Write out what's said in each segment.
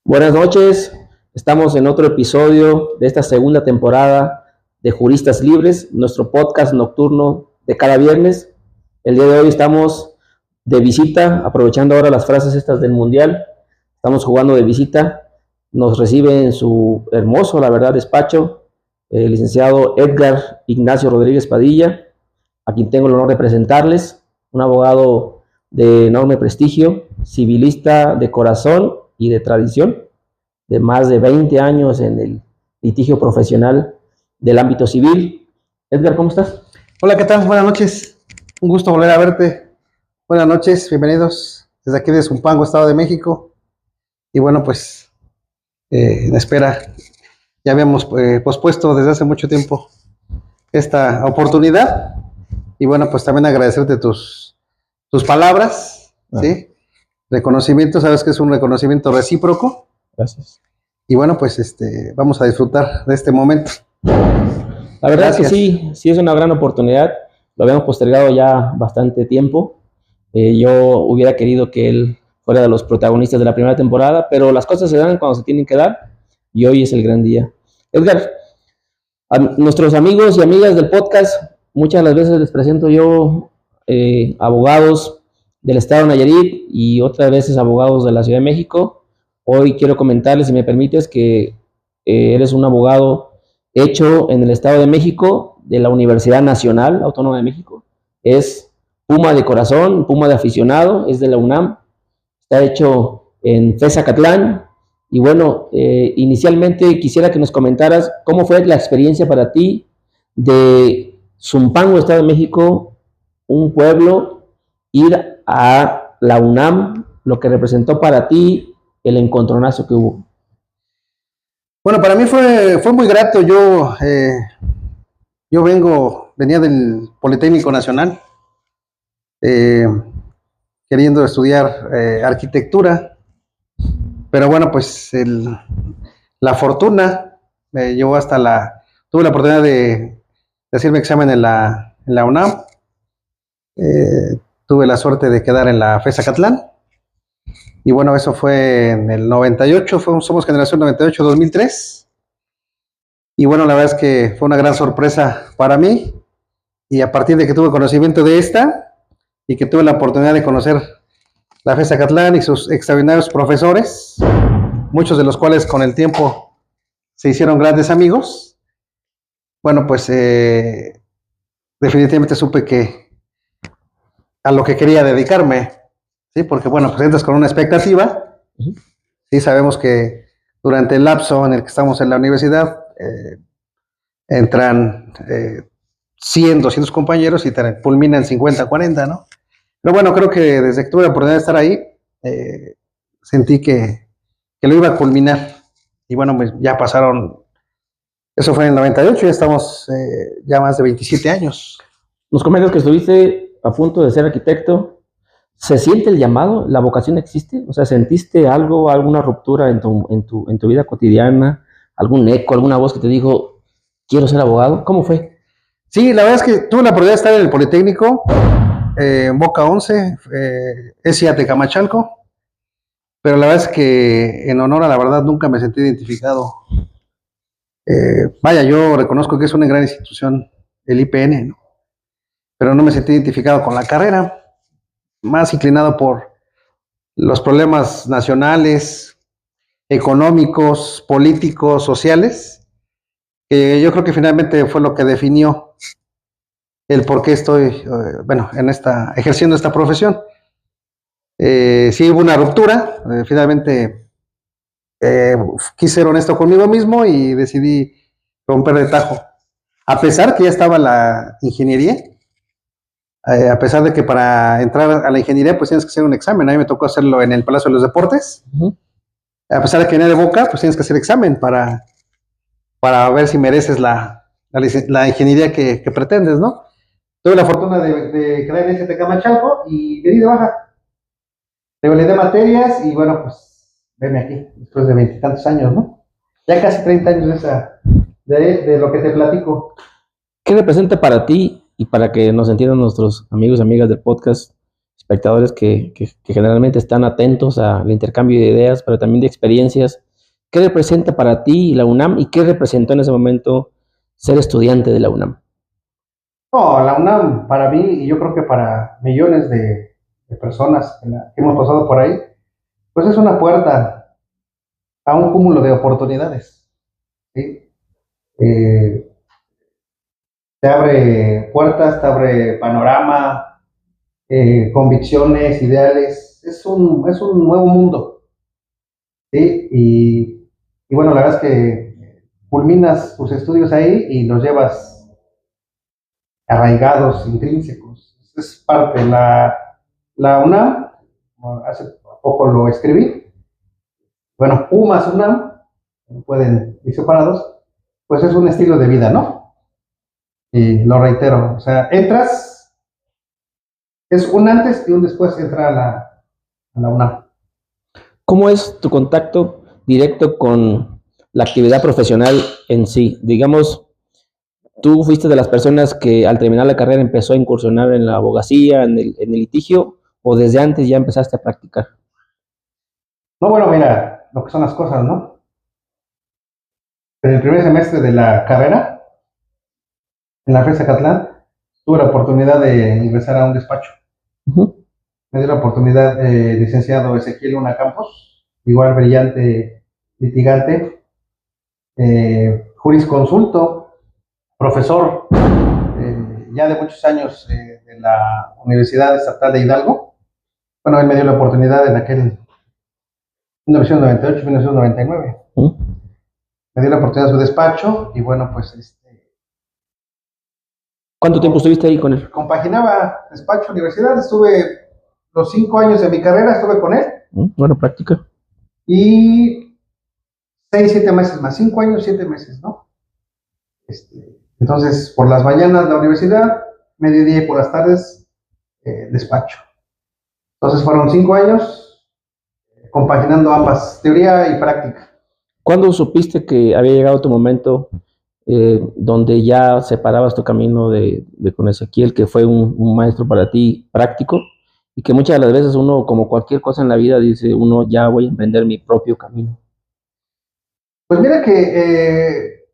Buenas noches, estamos en otro episodio de esta segunda temporada de Juristas Libres, nuestro podcast nocturno de cada viernes. El día de hoy estamos de visita, aprovechando ahora las frases estas del Mundial. Estamos jugando de visita, nos recibe en su hermoso, la verdad, despacho, el licenciado Edgar Ignacio Rodríguez Padilla, a quien tengo el honor de presentarles, un abogado de enorme prestigio, civilista de corazón y de tradición, de más de 20 años en el litigio profesional del ámbito civil. Edgar, ¿cómo estás? Hola, ¿qué tal? Buenas noches. Un gusto volver a verte. Buenas noches, bienvenidos desde aquí de Zumpango, Estado de México. Y bueno, pues en espera, ya habíamos pospuesto desde hace mucho tiempo esta oportunidad. Y bueno, pues también agradecerte tus palabras, ¿sí? Reconocimiento, sabes que es un reconocimiento recíproco. Gracias. Y bueno, pues vamos a disfrutar de este momento. La verdad es que sí es una gran oportunidad. Lo habíamos postergado ya bastante tiempo. Yo hubiera querido que él fuera de los protagonistas de la primera temporada, pero las cosas se dan cuando se tienen que dar y hoy es el gran día. Edgar, a nuestros amigos y amigas del podcast, muchas de las veces les presento yo abogados del estado de Nayarit y otras veces abogados de la Ciudad de México. Hoy quiero comentarles, si me permites, que eres un abogado hecho en el Estado de México, de la Universidad Nacional Autónoma de México. Es Puma de corazón, Puma de aficionado, es de la UNAM. Está hecho en Fezacatlán. Y bueno, inicialmente quisiera que nos comentaras cómo fue la experiencia para ti de Zumpango, Estado de México, un pueblo, ir a la UNAM, lo que representó para ti el encontronazo que hubo. Bueno, para mí fue muy grato. Yo venía del Politécnico Nacional, queriendo estudiar arquitectura, pero bueno, pues la fortuna me llevó tuve la oportunidad de hacerme examen en la UNAM, tuve la suerte de quedar en la Fezacatlán. Y bueno, eso fue en el 98, somos generación 98-2003. Y bueno, la verdad es que fue una gran sorpresa para mí. Y a partir de que tuve conocimiento de esta y que tuve la oportunidad de conocer la Fezacatlán y sus extraordinarios profesores, muchos de los cuales con el tiempo se hicieron grandes amigos, bueno, pues definitivamente supe que a lo que quería dedicarme. Sí, porque bueno, pues entras con una expectativa. Sí, sabemos que durante el lapso en el que estamos en la universidad entran 100, 200 compañeros y te culminan 50, 40, ¿no? Pero bueno, creo que desde que tuve la oportunidad de estar ahí, sentí que lo iba a culminar. Y bueno, pues ya pasaron, eso fue en el 98, ya estamos ya más de 27 años. Nos comentas que estuviste a punto de ser arquitecto. ¿Se siente el llamado? ¿La vocación existe? O sea, ¿sentiste algo, alguna ruptura en tu vida cotidiana? ¿Algún eco, alguna voz que te dijo, quiero ser abogado? ¿Cómo fue? Sí, la verdad es que tuve la oportunidad de estar en el Politécnico, en Boca 11, ESIA Tecamachalco, pero la verdad es que en honor a la verdad nunca me sentí identificado. Vaya, yo reconozco que es una gran institución, el IPN, ¿no? Pero no me sentí identificado con la carrera, más inclinado por los problemas nacionales, económicos, políticos, sociales, que yo creo que finalmente fue lo que definió el por qué estoy, bueno, ejerciendo esta profesión. Sí hubo una ruptura, finalmente quise ser honesto conmigo mismo y decidí romper de tajo. A pesar que ya estaba la ingeniería, a pesar de que para entrar a la ingeniería pues tienes que hacer un examen. A mí me tocó hacerlo en el Palacio de los Deportes. A pesar de que venía de Boca, pues tienes que hacer examen para ver si mereces la ingeniería que pretendes, ¿no? Tuve la fortuna de quedar en ese Tecamachalco y vení de baja. Revalidé materias y bueno, pues venme aquí, después de 20 y tantos años, ¿no? Ya casi 30 años de lo que te platico. ¿Qué representa para ti, y para que nos entiendan nuestros amigos y amigas del podcast, espectadores que generalmente están atentos al intercambio de ideas, pero también de experiencias. ¿Qué representa para ti la UNAM y qué representó en ese momento ser estudiante de la UNAM? No, la UNAM para mí y yo creo que para millones de personas que hemos pasado por ahí, pues es una puerta a un cúmulo de oportunidades, ¿sí? Eh, Te abre puertas, te abre panorama, convicciones, ideales. Es un nuevo mundo, ¿sí? Y bueno, la verdad es que culminas tus estudios ahí y los llevas arraigados, intrínsecos. Es parte. La UNAM, hace poco lo escribí, bueno, Pumas UNAM, pueden ir separados, pues es un estilo de vida, ¿no? Y lo reitero, o sea, entras, es un antes y un después entrar a la UNAM. ¿Cómo es tu contacto directo con la actividad profesional en sí? Digamos, ¿tú fuiste de las personas que al terminar la carrera empezó a incursionar en la abogacía, en el litigio, o desde antes ya empezaste a practicar? No, bueno, mira, lo que son las cosas, ¿no? En el primer semestre de la carrera, en la FES Zacatlán, tuve la oportunidad de ingresar a un despacho. Ujú. Me dio la oportunidad, licenciado Ezequiel Luna Campos, igual brillante litigante, jurisconsulto, profesor, ya de muchos años, de la Universidad Estatal de Hidalgo. Bueno, él me dio la oportunidad en aquel 1998, 1999. ¿Mm? Me dio la oportunidad de su despacho y bueno, pues ¿Cuánto tiempo estuviste ahí con él? compaginaba despacho, universidad. Estuve los 5 años de mi carrera, estuve con él Bueno, práctica. y 6, 7 meses más, 5 años, 7 meses, ¿no? Entonces, por las mañanas la universidad, mediodía y por las tardes despacho. Entonces fueron 5 años compaginando ambas, teoría y práctica. ¿Cuándo supiste que había llegado tu momento donde ya separabas tu camino de con Ezequiel, que fue un maestro para ti práctico y que muchas de las veces uno, como cualquier cosa en la vida, dice, uno ya voy a emprender mi propio camino? Pues mira que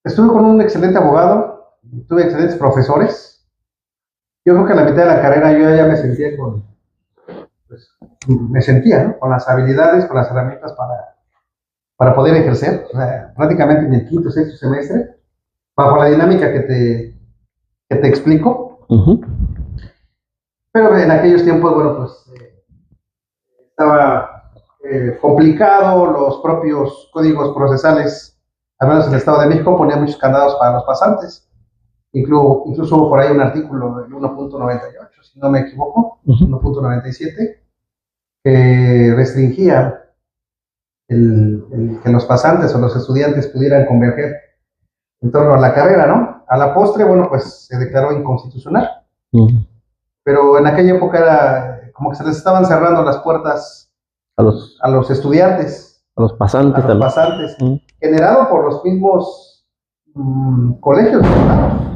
estuve con un excelente abogado, tuve excelentes profesores. Yo creo que a la mitad de la carrera yo ya me sentía pues, ¿no? Con las habilidades, con las herramientas para poder ejercer. O sea, prácticamente en el quinto, sexto semestre, bajo la dinámica que te explico. Ujú. Pero en aquellos tiempos, bueno, pues estaba complicado, los propios códigos procesales, al menos en el Estado de México, ponían muchos candados para los pasantes. Incluso hubo por ahí un artículo del 1.98, si no me equivoco, 1.97, que restringía que los pasantes o los estudiantes pudieran converger en torno a la carrera, ¿no? A la postre, bueno, pues se declaró inconstitucional. Ujú. Pero en aquella época era como que se les estaban cerrando las puertas A los, a los estudiantes, a los a pasantes los también. pasantes, Ujú. generado por los mismos colegios mexicanos.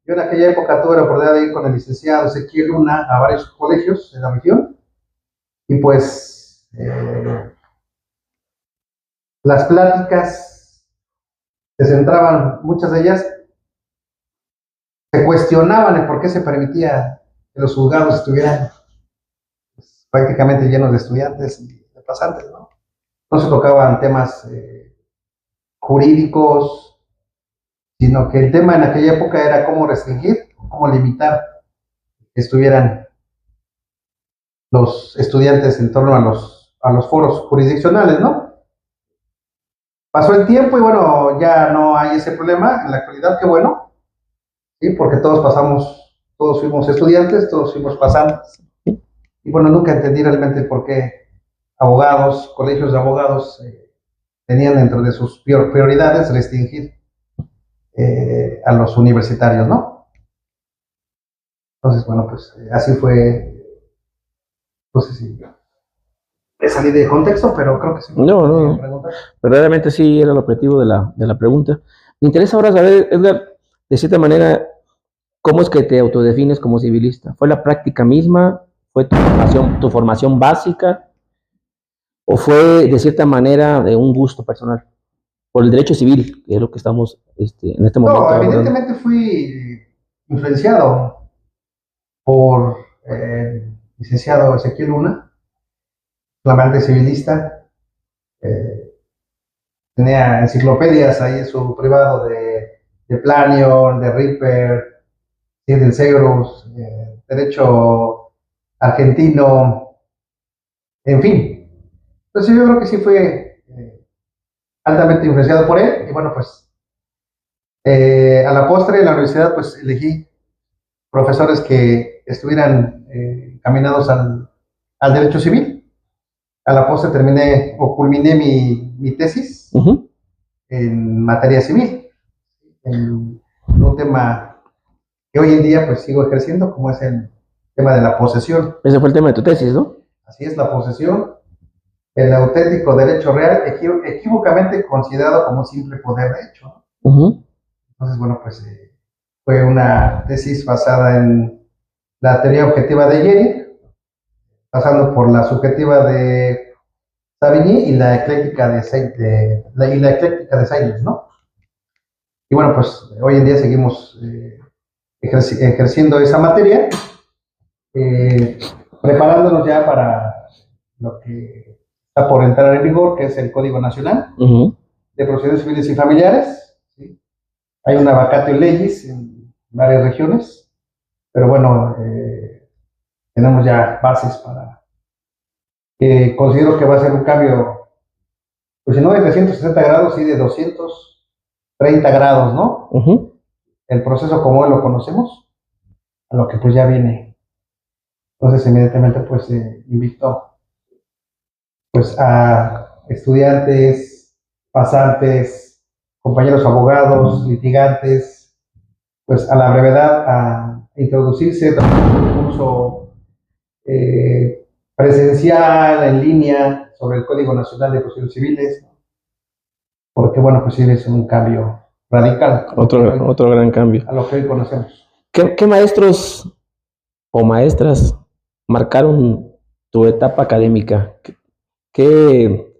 Yo en aquella época tuve la oportunidad de ir con el licenciado Ezequiel Luna a varios colegios de la región y pues las pláticas se centraban, muchas de ellas se cuestionaban el por qué se permitía que los juzgados estuvieran pues, prácticamente llenos de estudiantes y de pasantes, ¿no? No se tocaban temas jurídicos, sino que el tema en aquella época era cómo restringir, cómo limitar que estuvieran los estudiantes en torno a los foros jurisdiccionales, ¿no? Pasó el tiempo y bueno, ya no hay ese problema en la actualidad, qué bueno, ¿sí? Porque todos fuimos estudiantes, todos fuimos pasantes. Y bueno, nunca entendí realmente por qué abogados, colegios de abogados tenían dentro de sus prioridades restringir a los universitarios, ¿no? Entonces, bueno, pues así fue, no sé si me salí de contexto, pero creo que sí. No, no, verdaderamente sí era el objetivo de la pregunta. Me interesa ahora saber, Edgar, de cierta manera, ¿cómo es que te autodefines como civilista? ¿Fue la práctica misma? fue tu formación básica o fue de cierta manera de un gusto personal por el derecho civil, que es lo que estamos en este momento No, abordando? evidentemente fui influenciado por el licenciado Ezequiel Luna, flamante civilista. eh, Tenía enciclopedias ahí en su privado de Planion, de Ripper, sí, del Segros, derecho argentino, en fin. Entonces yo creo que sí fue altamente influenciado por él. Y bueno, pues a la postre en la universidad pues elegí profesores que estuvieran caminados al derecho civil. A la postre terminé o culminé mi tesis en materia civil, en un tema que hoy en día pues sigo ejerciendo, como es el tema de la posesión. Ese fue el tema de tu tesis, ¿no? Así es, la posesión, el auténtico derecho real, equívocamente considerado como un simple poder de hecho. Entonces, bueno, pues fue una tesis basada en la teoría objetiva de Jeni, pasando por la subjetiva de Savigny y la ecléctica de Sayles, ¿no? Y bueno, pues hoy en día seguimos ejerciendo esa materia, eh, preparándonos ya para lo que está por entrar en vigor, que es el Código Nacional de Procedimientos Civiles y Familiares. ¿Sí? Hay una vacatio legis en varias regiones, pero bueno, tenemos ya bases para que considero que va a ser un cambio, pues si no de 360 grados, sí de 230 grados, ¿no? El proceso como hoy lo conocemos, a lo que pues ya viene. Entonces, inmediatamente, pues invito pues a estudiantes, pasantes, compañeros abogados, litigantes, pues a la brevedad a introducirse a un curso presencial, en línea, sobre el Código Nacional de Procedimientos Civiles, porque bueno, pues sí es un cambio radical. Otro gran cambio. A lo que hoy conocemos. ¿Qué maestros o maestras marcaron tu etapa académica? ¿Qué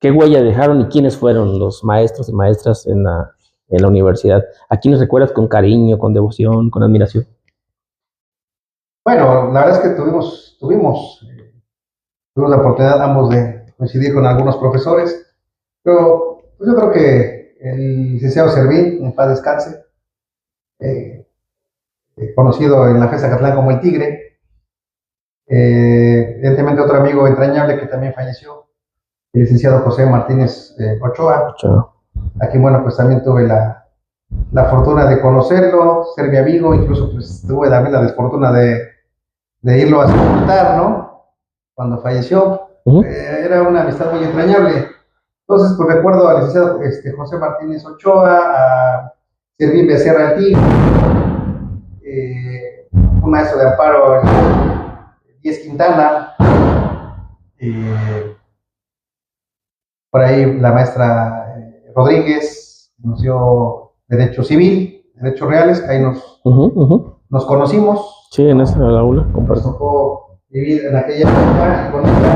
huella dejaron y quiénes fueron los maestros y maestras en la universidad? ¿A quiénes recuerdas con cariño, con devoción, con admiración? Bueno, la verdad es que tuvimos la oportunidad ambos de coincidir con algunos profesores, pero pues yo creo que el licenciado Servín, en paz descanse, conocido en la FES Zacatlán como el Tigre, evidentemente otro amigo entrañable que también falleció, el licenciado José Martínez Ochoa, a quien bueno, pues también tuve la fortuna de conocerlo, ser mi amigo, incluso pues tuve también la desfortuna de irlo a sepultar, ¿no? Cuando falleció. Era una amistad muy entrañable. Entonces, pues recuerdo al licenciado José Martínez Ochoa, a Servín Becerra Tigre, un maestro de amparo, Díez Quintana, por ahí la maestra Rodríguez nos dio Derecho Civil, Derechos Reales, ahí nos conocimos. Sí, en esa aula. Nos tocó vivir en aquella época y conocer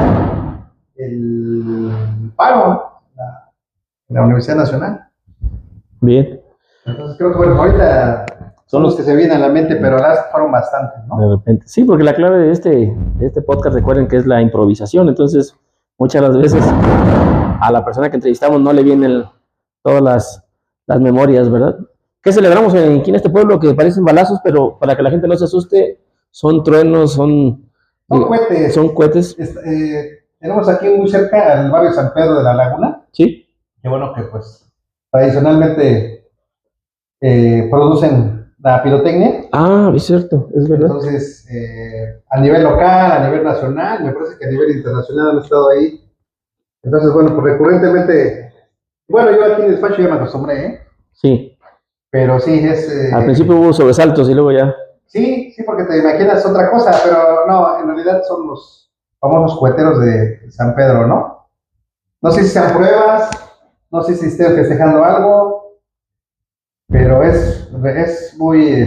el paro en la Universidad Nacional. Bien. Entonces creo que bueno, ahorita son los que se vienen a la mente, pero las fueron bastantes, ¿no? De repente. Sí, porque la clave de este podcast, recuerden que es la improvisación. Entonces, muchas de las veces a la persona que entrevistamos no le vienen todas las memorias, ¿verdad? ¿Qué celebramos aquí en este pueblo? Que parecen balazos, pero para que la gente no se asuste, son truenos, son cohetes. Son cohetes. Tenemos aquí muy cerca al barrio San Pedro de la Laguna. Sí. Que bueno, que pues tradicionalmente producen la pirotecnia. Ah, es cierto, es verdad. Entonces, a nivel local, a nivel nacional, me parece que a nivel internacional han estado ahí. Entonces, bueno, pues recurrentemente, bueno, yo aquí en el despacho ya me acostumbré, ¿eh? Sí. Pero sí, es... al principio hubo sobresaltos y luego ya... Sí, porque te imaginas otra cosa, pero no, en realidad son los famosos coheteros de San Pedro, ¿no? No sé si sean pruebas, no sé si estén festejando algo, pero es muy,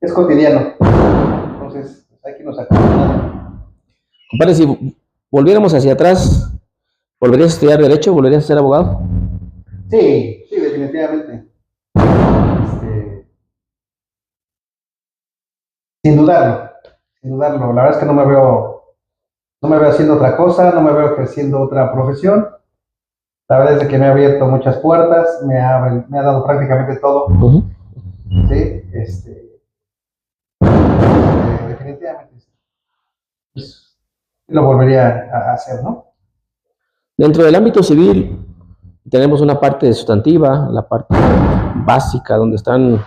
es cotidiano. Entonces, hay que irnos acostumbrando. Compadre, si volviéramos hacia atrás, ¿volverías a estudiar Derecho? ¿Volverías a ser abogado? Sí, sí, definitivamente. Sin dudarlo, sin dudarlo. La verdad es que no me veo haciendo otra cosa, no me veo ejerciendo otra profesión. La verdad es que me ha abierto muchas puertas, me ha dado prácticamente todo. Sí, definitivamente pues, lo volvería a hacer, ¿no? Dentro del ámbito civil tenemos una parte sustantiva, la parte básica, donde están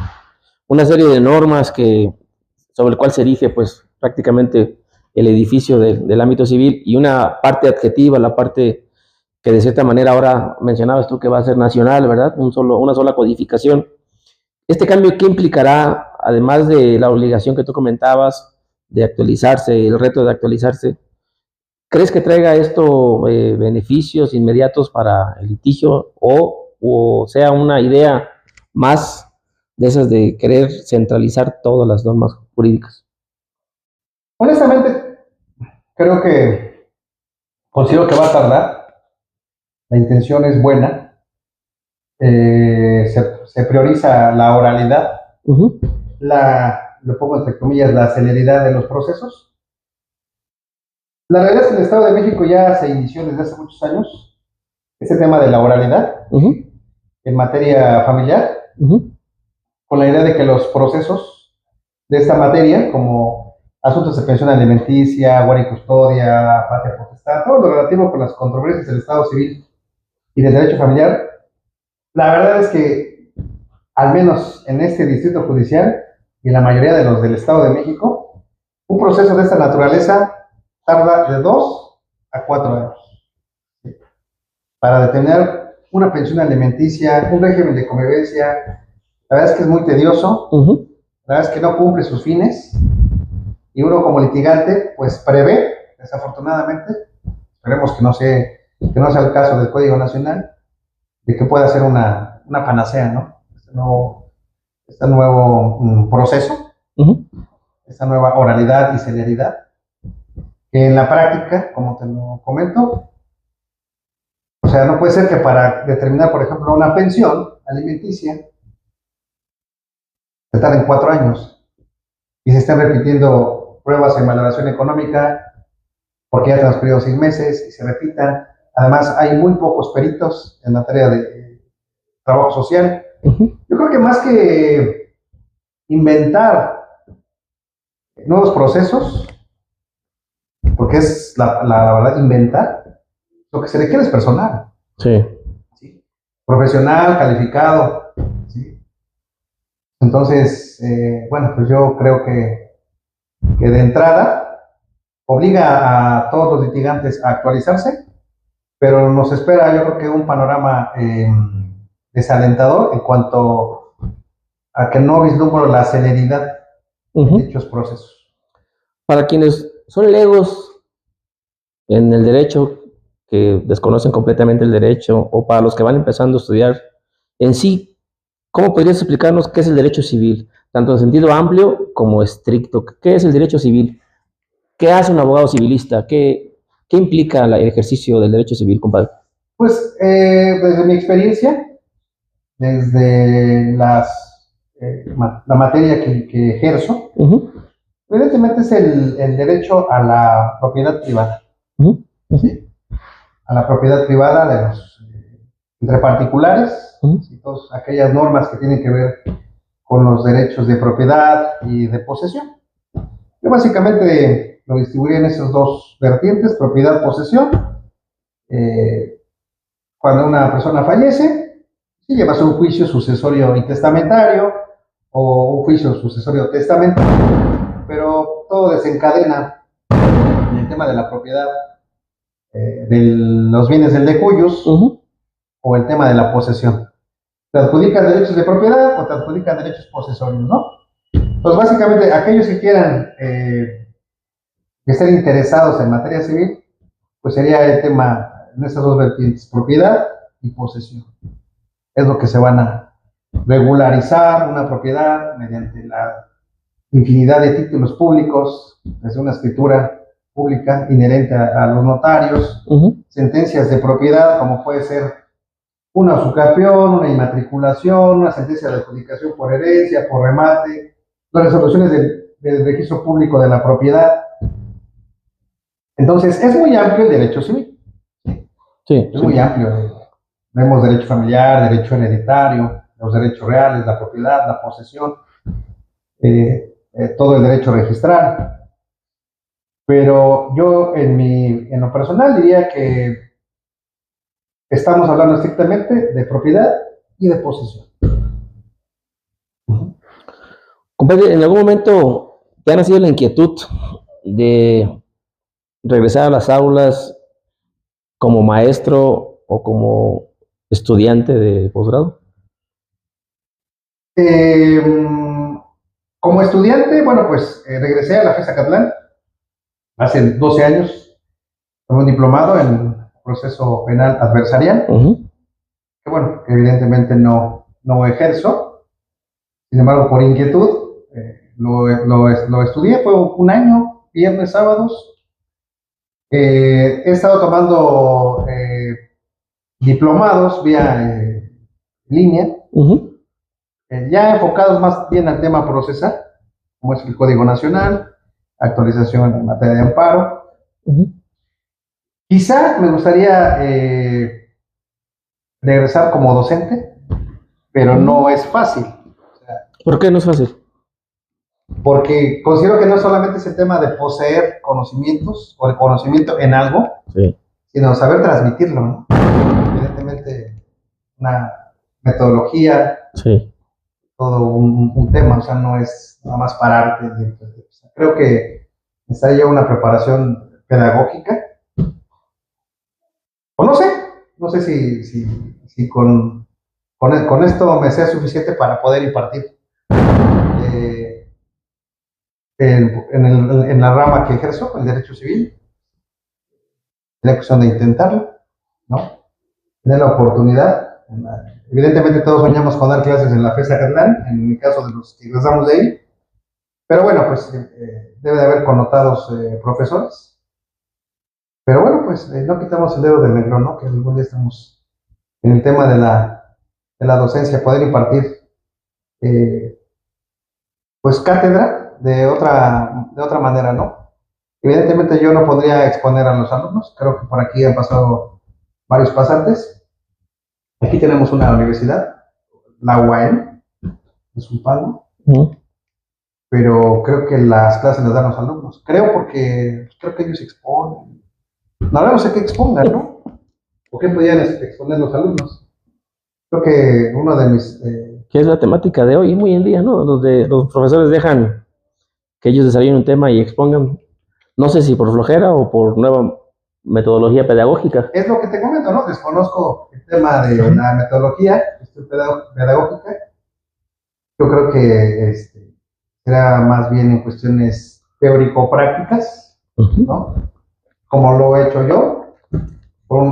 una serie de normas sobre el cual se erige pues prácticamente el edificio del ámbito civil, y una parte adjetiva, la parte que de cierta manera ahora mencionabas tú que va a ser nacional, ¿verdad? Una sola codificación. Este cambio, ¿qué implicará, además de la obligación que tú comentabas de actualizarse, el reto de actualizarse? ¿Crees que traiga esto beneficios inmediatos para el litigio o sea una idea más de esas de querer centralizar todas las normas jurídicas? Honestamente, considero que va a tardar. La intención es buena. Se prioriza la oralidad, lo pongo entre comillas, la celeridad de los procesos. La realidad es que en el Estado de México ya se inició desde hace muchos años este tema de la oralidad en materia familiar, con la idea de que los procesos de esta materia, como asuntos de pensión alimenticia, guardia y custodia, patria potestad, todo lo relativo con las controversias del Estado civil y del derecho familiar, la verdad es que, al menos en este distrito judicial y en la mayoría de los del Estado de México, un proceso de esta naturaleza tarda de 2 a 4 años. Para determinar una pensión alimenticia, un régimen de convivencia, la verdad es que es muy tedioso, la verdad es que no cumple sus fines, y uno como litigante, pues prevé, desafortunadamente, esperemos que no sea el caso del Código Nacional, de que pueda ser una panacea, ¿no? Este nuevo proceso, esta nueva oralidad y celeridad, que en la práctica, como te lo comento, o sea, no puede ser que para determinar, por ejemplo, una pensión alimenticia, se tarden 4 años y se estén repitiendo pruebas en valoración económica porque ya han transcurrido 6 meses y se repitan. Además, hay muy pocos peritos en materia de trabajo social. Yo creo que más que inventar nuevos procesos, porque es la verdad inventar, lo que se requiere es personal. Sí. ¿Sí? Profesional, calificado. ¿Sí? Entonces, bueno, pues yo creo que de entrada obliga a todos los litigantes a actualizarse, pero nos espera, yo creo que un panorama desalentador en cuanto a que no vislumbro la celeridad de dichos procesos. Para quienes son legos en el derecho, que desconocen completamente el derecho, o para los que van empezando a estudiar, en sí, ¿cómo podrías explicarnos qué es el derecho civil? Tanto en sentido amplio como estricto. ¿Qué es el derecho civil? ¿Qué hace un abogado civilista? ¿Qué implica el ejercicio del derecho civil, compadre? Pues desde mi experiencia, desde la materia que ejerzo, evidentemente es el derecho a la propiedad privada. ¿Sí? A la propiedad privada entre particulares, y todas aquellas normas que tienen que ver con los derechos de propiedad y de posesión. Yo básicamente lo distribuiría en esos dos vertientes, propiedad, posesión. Cuando una persona fallece, si llevas un juicio sucesorio y testamentario o un juicio sucesorio testamentario, pero todo desencadena en el tema de la propiedad, de los bienes del decuyus, o el tema de la posesión. Te adjudican derechos de propiedad o te adjudican derechos posesorios, ¿no? Pues básicamente aquellos que quieran estar interesados en materia civil, pues sería el tema en esas dos vertientes, propiedad y posesión. Es lo que se van a regularizar una propiedad mediante la infinidad de títulos públicos, desde una escritura pública inherente a los notarios, sentencias de propiedad, como puede ser una usucapión, una inmatriculación, una sentencia de adjudicación por herencia, por remate, las resoluciones del registro público de la propiedad. Entonces, es muy amplio el derecho civil. Sí, es muy amplio. Vemos derecho familiar, derecho hereditario, los derechos reales, la propiedad, la posesión, todo el derecho registral. Pero yo, en lo personal, diría que estamos hablando estrictamente de propiedad y de posesión. Compadre, ¿en algún momento te ha nacido la inquietud de regresar a las aulas como maestro o como estudiante de posgrado? Como estudiante, bueno, pues regresé a la FES Acatlán hace 12 años, con un diplomado en proceso penal adversarial, que bueno, evidentemente no ejerzo, sin embargo, por inquietud, lo estudié, fue un año, viernes, sábados. He estado tomando diplomados vía línea, ya enfocados más bien al tema procesal, como es el Código Nacional, actualización en materia de amparo. Quizá me gustaría regresar como docente, pero no es fácil. ¿Por qué no es fácil? Porque considero que no solamente es el tema de poseer conocimientos o el conocimiento en algo, sino saber transmitirlo, ¿no? Evidentemente, una metodología, todo un tema, o sea, no es nada más pararte. Creo que necesitaría una preparación pedagógica, o no sé si con esto me sea suficiente para poder impartir en la rama que ejerzo, el derecho civil, la cuestión de intentarlo, ¿no? Tener la oportunidad. Evidentemente todos soñamos con dar clases en la FES Acatlán, en el caso de los que egresamos de ahí, pero bueno, pues debe de haber connotados profesores. Pero bueno, pues no quitamos el dedo del renglón, ¿no? Que algún día estamos en el tema de la docencia, poder impartir pues cátedra de otra manera, ¿no? Evidentemente yo no podría exponer a los alumnos, creo que por aquí han pasado varios pasantes. Aquí tenemos una universidad, la UAM, es un pago, pero creo que las clases las dan los alumnos. Creo que ellos exponen. No sé qué expongan, ¿no? ¿O qué podían exponer los alumnos? Creo que uno de mis... que es la temática de hoy, muy en día, ¿no? Donde los profesores dejan que ellos desarrollen un tema y expongan, no sé si por flojera o por nueva metodología pedagógica. Es lo que te comento, ¿no? Desconozco el tema de la metodología pedagógica. Yo creo que será más bien en cuestiones teórico-prácticas, ¿no? Como lo he hecho yo.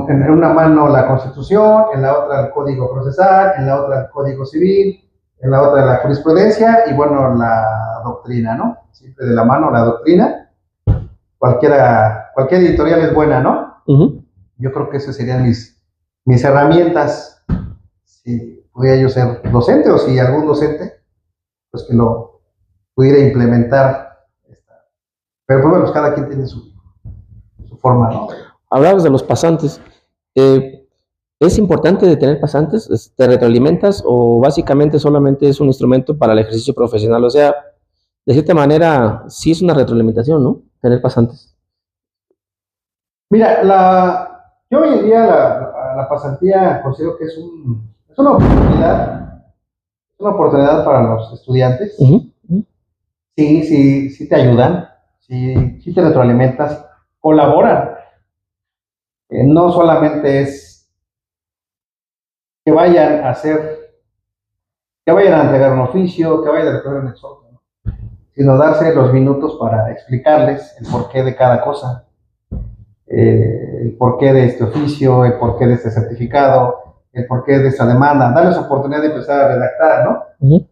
En una mano la Constitución, en la otra el Código Procesal, en la otra el Código Civil, en la otra la jurisprudencia y bueno, la doctrina, ¿no? Siempre de la mano la doctrina. Cualquier editorial es buena, ¿no? Yo creo que esas serían mis herramientas. Si pudiera yo ser docente o si algún docente, pues que lo pudiera implementar. Pero pues bueno, cada quien tiene su forma, ¿no? Hablabas de los pasantes. ¿Es importante de tener pasantes? ¿Te retroalimentas o básicamente solamente es un instrumento para el ejercicio profesional? O sea, de cierta manera, sí es una retroalimentación, ¿no? Tener pasantes. Mira, yo hoy en día la pasantía considero que es una oportunidad para los estudiantes. Sí te ayudan, sí te retroalimentas, colaboran. No solamente es que vayan a entregar un oficio, que vayan a recoger un exhorto, ¿no? Sino darse los minutos para explicarles el porqué de cada cosa, el porqué de este oficio, el porqué de este certificado, el porqué de esta demanda, darles oportunidad de empezar a redactar, ¿no?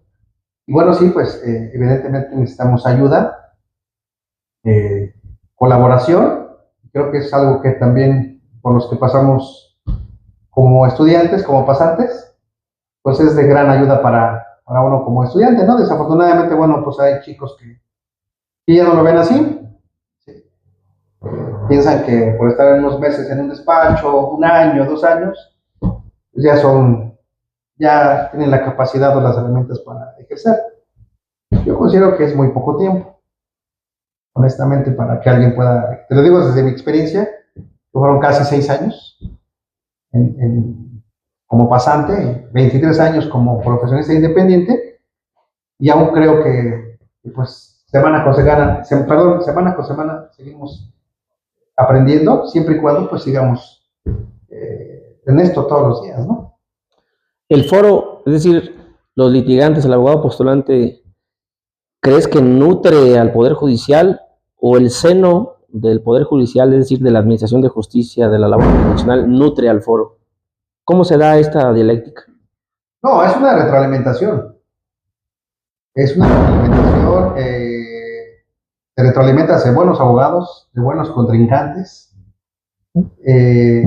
Y bueno, sí, pues evidentemente necesitamos ayuda, colaboración. Creo que es algo que también por los que pasamos como estudiantes, como pasantes, pues es de gran ayuda para uno como estudiante, ¿no? Desafortunadamente, bueno, pues hay chicos que ya no lo ven así. Sí. Piensan que por estar en unos meses en un despacho, un año, 2 años, pues ya tienen la capacidad o las herramientas para ejercer. Yo considero que es muy poco tiempo, honestamente, para que alguien pueda, te lo digo desde mi experiencia, fueron casi 6 años como pasante, 23 años como profesionista independiente, y aún creo que pues semana con semana seguimos aprendiendo, siempre y cuando pues sigamos en esto todos los días, ¿no? El foro, es decir, los litigantes, el abogado postulante, ¿crees que nutre al Poder Judicial o el seno del Poder Judicial, es decir, de la Administración de Justicia, de la labor jurisdiccional, nutre al foro? ¿Cómo se da esta dialéctica? No, es una retroalimentación. Es una retroalimentación, te retroalimentas de buenos abogados, de buenos contrincantes, te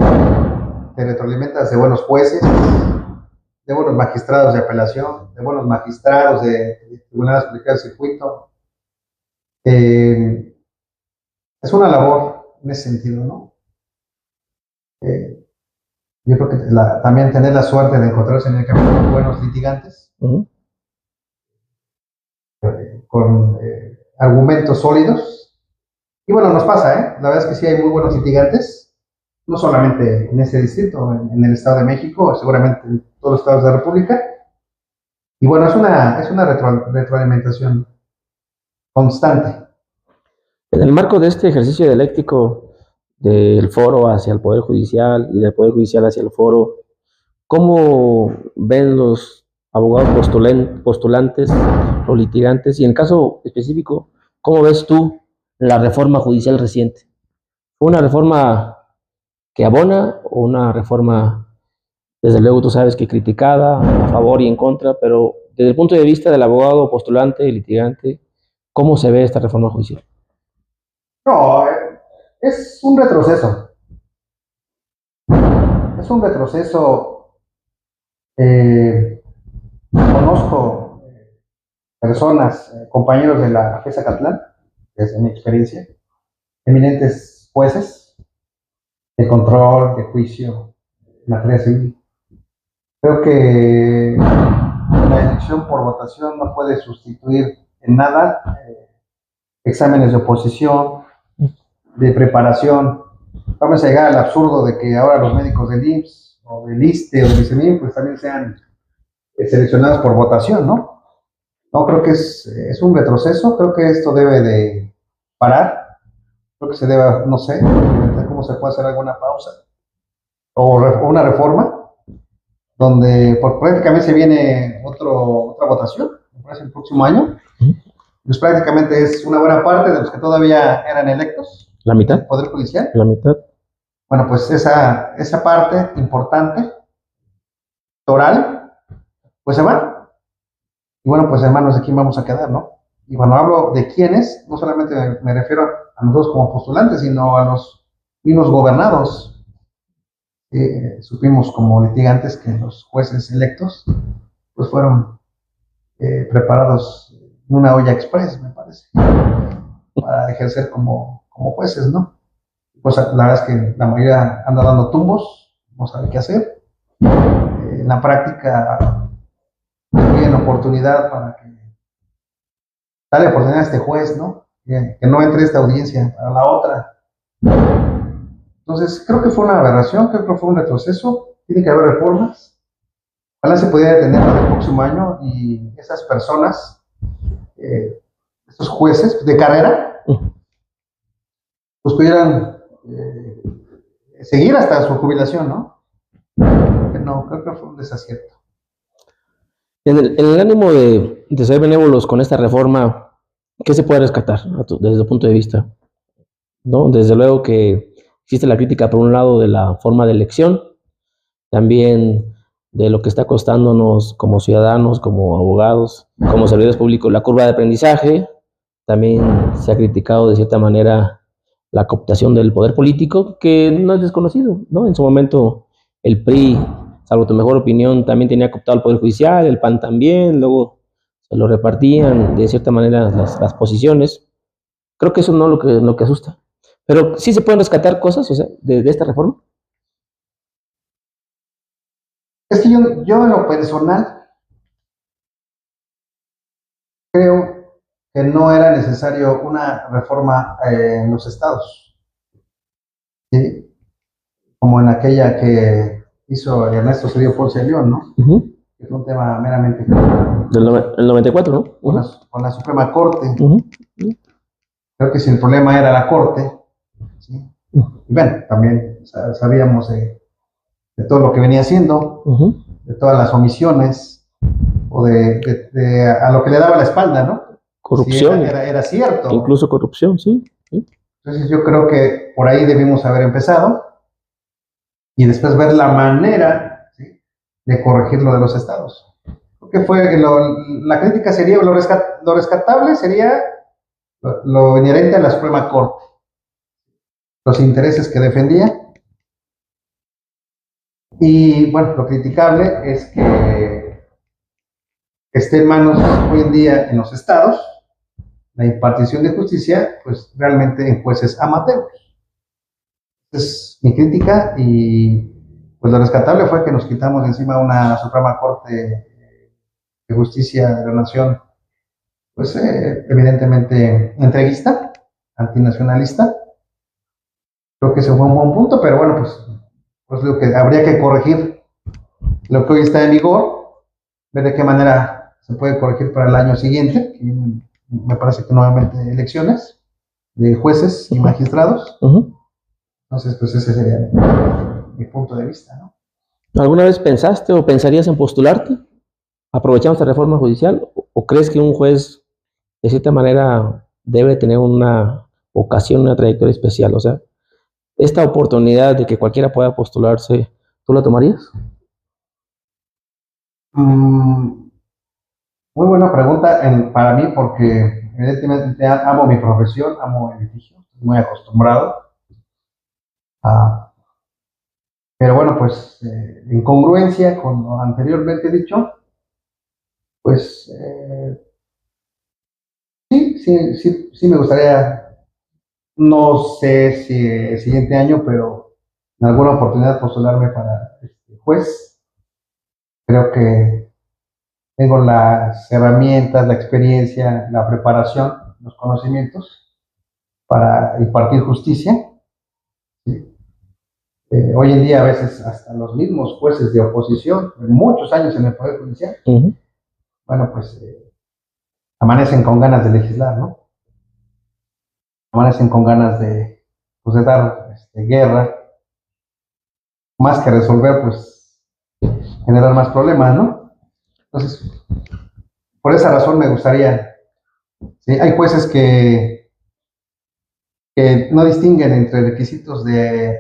retroalimentas de buenos jueces, de buenos magistrados de apelación, de buenos magistrados de tribunales aplicados de circuito. Es una labor en ese sentido, ¿no? Yo creo que también tener la suerte de encontrarse en el camino con buenos litigantes, con argumentos sólidos. Y bueno, nos pasa, ¿eh? La verdad es que sí hay muy buenos litigantes, no solamente en ese distrito, en el Estado de México, seguramente en todos los estados de la República. Y bueno, es una retroalimentación constante. En el marco de este ejercicio dialéctico del foro hacia el Poder Judicial y del Poder Judicial hacia el foro, ¿cómo ven los abogados postulantes, los litigantes? Y en el caso específico, ¿cómo ves tú la reforma judicial reciente? ¿Fue una reforma que abona o una reforma, desde luego tú sabes que criticada, a favor y en contra, pero desde el punto de vista del abogado postulante y litigante, ¿cómo se ve esta reforma judicial? No, es un retroceso. Es un retroceso. Conozco personas, compañeros de la FESA Catlán, desde mi experiencia, eminentes jueces de control, de juicio, en materia civil. Creo que la elección por votación no puede sustituir en nada exámenes de oposición, de preparación. Vamos a llegar al absurdo de que ahora los médicos del IMSS o del ISSSTE o del ICEMIN pues también sean seleccionados por votación, ¿no? No, creo que es un retroceso, creo que esto debe de parar, creo que se debe, no sé, cómo se puede hacer alguna pausa o una reforma donde prácticamente se viene otra votación, me parece el próximo año, pues prácticamente es una buena parte de los que todavía eran electos. ¿La mitad? Del Poder Judicial. La mitad. Bueno, pues esa parte importante, oral, pues se va. Y bueno, pues hermanos, ¿de quién vamos a quedar, no? Y cuando hablo de quiénes, no solamente me refiero a nosotros como postulantes, sino a los mismos gobernados. Supimos como litigantes que los jueces electos pues fueron preparados en una olla express, me parece, para ejercer como jueces, ¿no? Pues la verdad es que la mayoría anda dando tumbos, no sabe qué hacer. En la práctica tienen oportunidad para darle oportunidad a este juez, ¿no? Que no entre esta audiencia para la otra. Entonces, creo que fue una aberración, creo que fue un retroceso, tiene que haber reformas. Ojalá se pudiera detener para el próximo año y esas personas, estos jueces de carrera, pues pudieran seguir hasta su jubilación, ¿no? No, creo que fue un desacierto. En el ánimo de ser benévolos con esta reforma, ¿qué se puede rescatar desde tu punto de vista? ¿No? Desde luego que existe la crítica, por un lado, de la forma de elección, también de lo que está costándonos como ciudadanos, como abogados, como servidores públicos, la curva de aprendizaje. También se ha criticado de cierta manera la cooptación del poder político, que no es desconocido, ¿no? En su momento el PRI, salvo tu mejor opinión, también tenía cooptado el poder judicial, el PAN también, luego se lo repartían de cierta manera las posiciones. Creo que eso no es lo que asusta. Pero sí se pueden rescatar cosas, o sea, de esta reforma. Es que yo en lo personal creo que no era necesario una reforma en los estados, ¿sí? Como en aquella que hizo Ernesto Cedillo Ponce de León, ¿no? Que es un tema meramente el 94, ¿no? Con la Suprema Corte. Creo que si el problema era la Corte, ¿sí? Y bueno, también sabíamos de todo lo que venía haciendo, de todas las omisiones, o a lo que le daba la espalda, ¿no? Corrupción. Sí, era cierto. Incluso corrupción, sí. Entonces yo creo que por ahí debimos haber empezado y después ver la manera, ¿sí?, de corregir lo de los estados. Porque la crítica sería, lo rescatable sería lo inherente a la Suprema Corte, los intereses que defendía. Y bueno, lo criticable es que esté en manos hoy en día en los estados la impartición de justicia, pues realmente en jueces amateurs. Es mi crítica, y pues lo rescatable fue que nos quitamos de encima una Suprema Corte de Justicia de la Nación, pues evidentemente entreguista, antinacionalista. Creo que ese fue un buen punto, pero bueno, pues lo que habría que corregir, lo que hoy está en vigor, ver de qué manera se puede corregir para el año siguiente, que me parece que nuevamente elecciones de jueces y magistrados. Entonces, pues ese sería mi punto de vista, ¿no? ¿Alguna vez pensaste o pensarías en postularte? ¿Aprovechamos esta reforma judicial? ¿O crees que un juez, de cierta manera, debe tener una vocación, una trayectoria especial? O sea, esta oportunidad de que cualquiera pueda postularse, ¿tú la tomarías? Muy buena pregunta para mí, porque evidentemente amo mi profesión, amo el litigio, estoy muy acostumbrado a... Pero bueno, pues en congruencia con lo anteriormente dicho, pues sí me gustaría, no sé si el siguiente año, pero en alguna oportunidad postularme para juez. Creo que tengo las herramientas, la experiencia, la preparación, los conocimientos para impartir justicia. ¿Sí? Hoy en día a veces hasta los mismos jueces de oposición, muchos años en el Poder Judicial, bueno, pues amanecen con ganas de legislar, ¿no? Amanecen con ganas pues, de dar guerra, más que resolver, pues generar más problemas, ¿no? Entonces, por esa razón me gustaría, ¿sí? Hay jueces que no distinguen entre requisitos de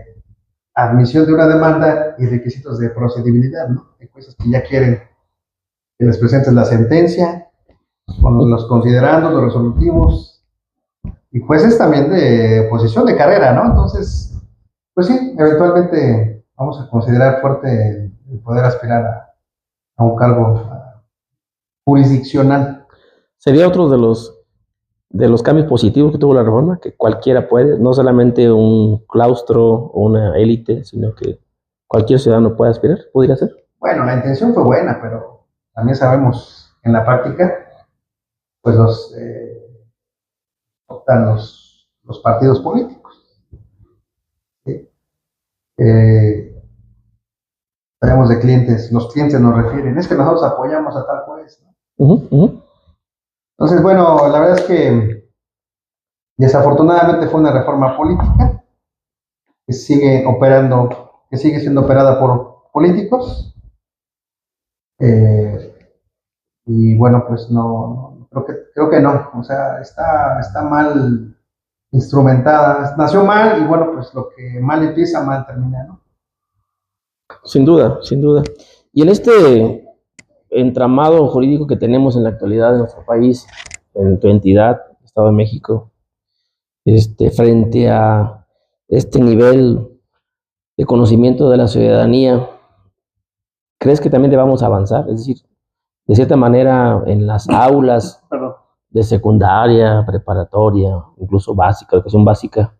admisión de una demanda y requisitos de procedibilidad, ¿no? Hay jueces que ya quieren que les presentes la sentencia, con los considerandos, los resolutivos, y jueces también de posición de carrera, ¿no? Entonces, pues sí, eventualmente vamos a considerar fuerte el poder aspirar a un cargo jurisdiccional. Sería otro de los cambios positivos que tuvo la reforma, que cualquiera puede, no solamente un claustro o una élite, sino que cualquier ciudadano puede aspirar, podría ser. Bueno, la intención fue buena, pero también sabemos en la práctica, pues optan los partidos políticos. ¿Sí? Tenemos de clientes, los clientes nos refieren, es que nosotros apoyamos a tal juez, ¿no? Entonces, bueno, la verdad es que desafortunadamente fue una reforma política que sigue operando, que sigue siendo operada por políticos. Y bueno, pues no creo que no, o sea, está mal instrumentada, nació mal, y bueno, pues lo que mal empieza, mal termina, ¿no? Sin duda, sin duda. Y en este entramado jurídico que tenemos en la actualidad en nuestro país, en tu entidad, Estado de México, frente a este nivel de conocimiento de la ciudadanía, ¿crees que también debamos avanzar? Es decir, de cierta manera, en las aulas de secundaria, preparatoria, incluso básica, educación básica,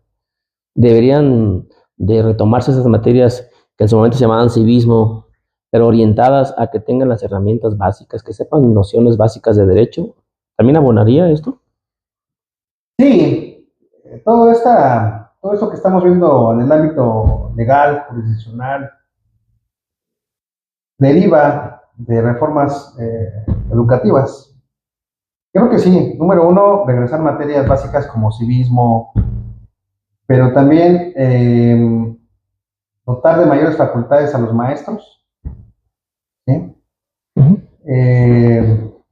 deberían de retomarse esas materias que en su momento se llamaban civismo, pero orientadas a que tengan las herramientas básicas, que sepan nociones básicas de derecho. ¿También abonaría esto? Sí, todo esto que estamos viendo en el ámbito legal, jurisdiccional, deriva de reformas educativas. Creo que sí. Número uno, regresar materias básicas como civismo, pero también dotar de mayores facultades a los maestros. ¿Sí?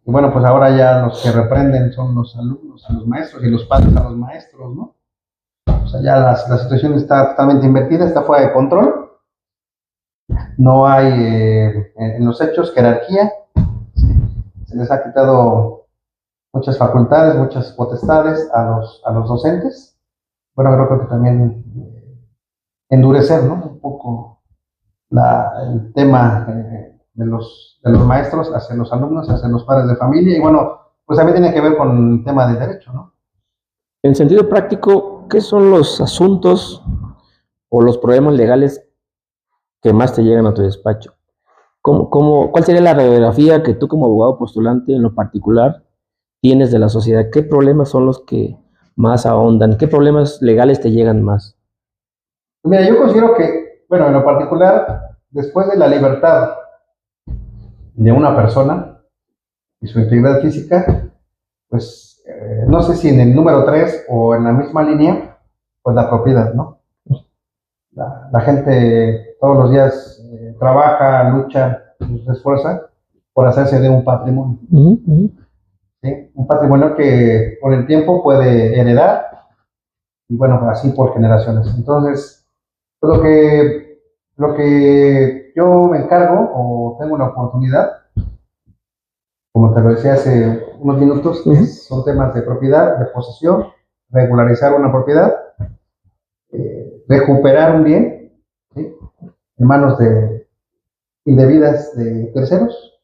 Y bueno, pues ahora ya los que reprenden son los alumnos a los maestros y los padres a los maestros, ¿no? O sea, ya la situación está totalmente invertida, está fuera de control. No hay en los hechos jerarquía. ¿Sí? Se les ha quitado muchas facultades, muchas potestades a los docentes. Bueno, creo que también endurecer, ¿no? Un poco el tema de los maestros hacia los alumnos, hacia los padres de familia, y bueno, pues también tiene que ver con el tema del derecho, ¿no? En sentido práctico, ¿qué son los asuntos o los problemas legales que más te llegan a tu despacho? ¿Cuál sería la radiografía que tú como abogado postulante en lo particular tienes de la sociedad? ¿Qué problemas son los que más ahondan? ¿Qué problemas legales te llegan más? Mira, yo considero que, bueno, en lo particular, después de la libertad de una persona y su integridad física, pues no sé si en el número 3 o en la misma línea, pues la propiedad, ¿no? La gente todos los días trabaja, lucha, se esfuerza por hacerse de un patrimonio. ¿Sí? Un patrimonio que con el tiempo puede heredar y bueno, así por generaciones. Entonces, pues lo que yo me encargo o tengo la oportunidad, como te lo decía hace unos minutos, son temas de propiedad, de posesión, regularizar una propiedad, recuperar un bien, ¿sí? En manos indebidas de terceros,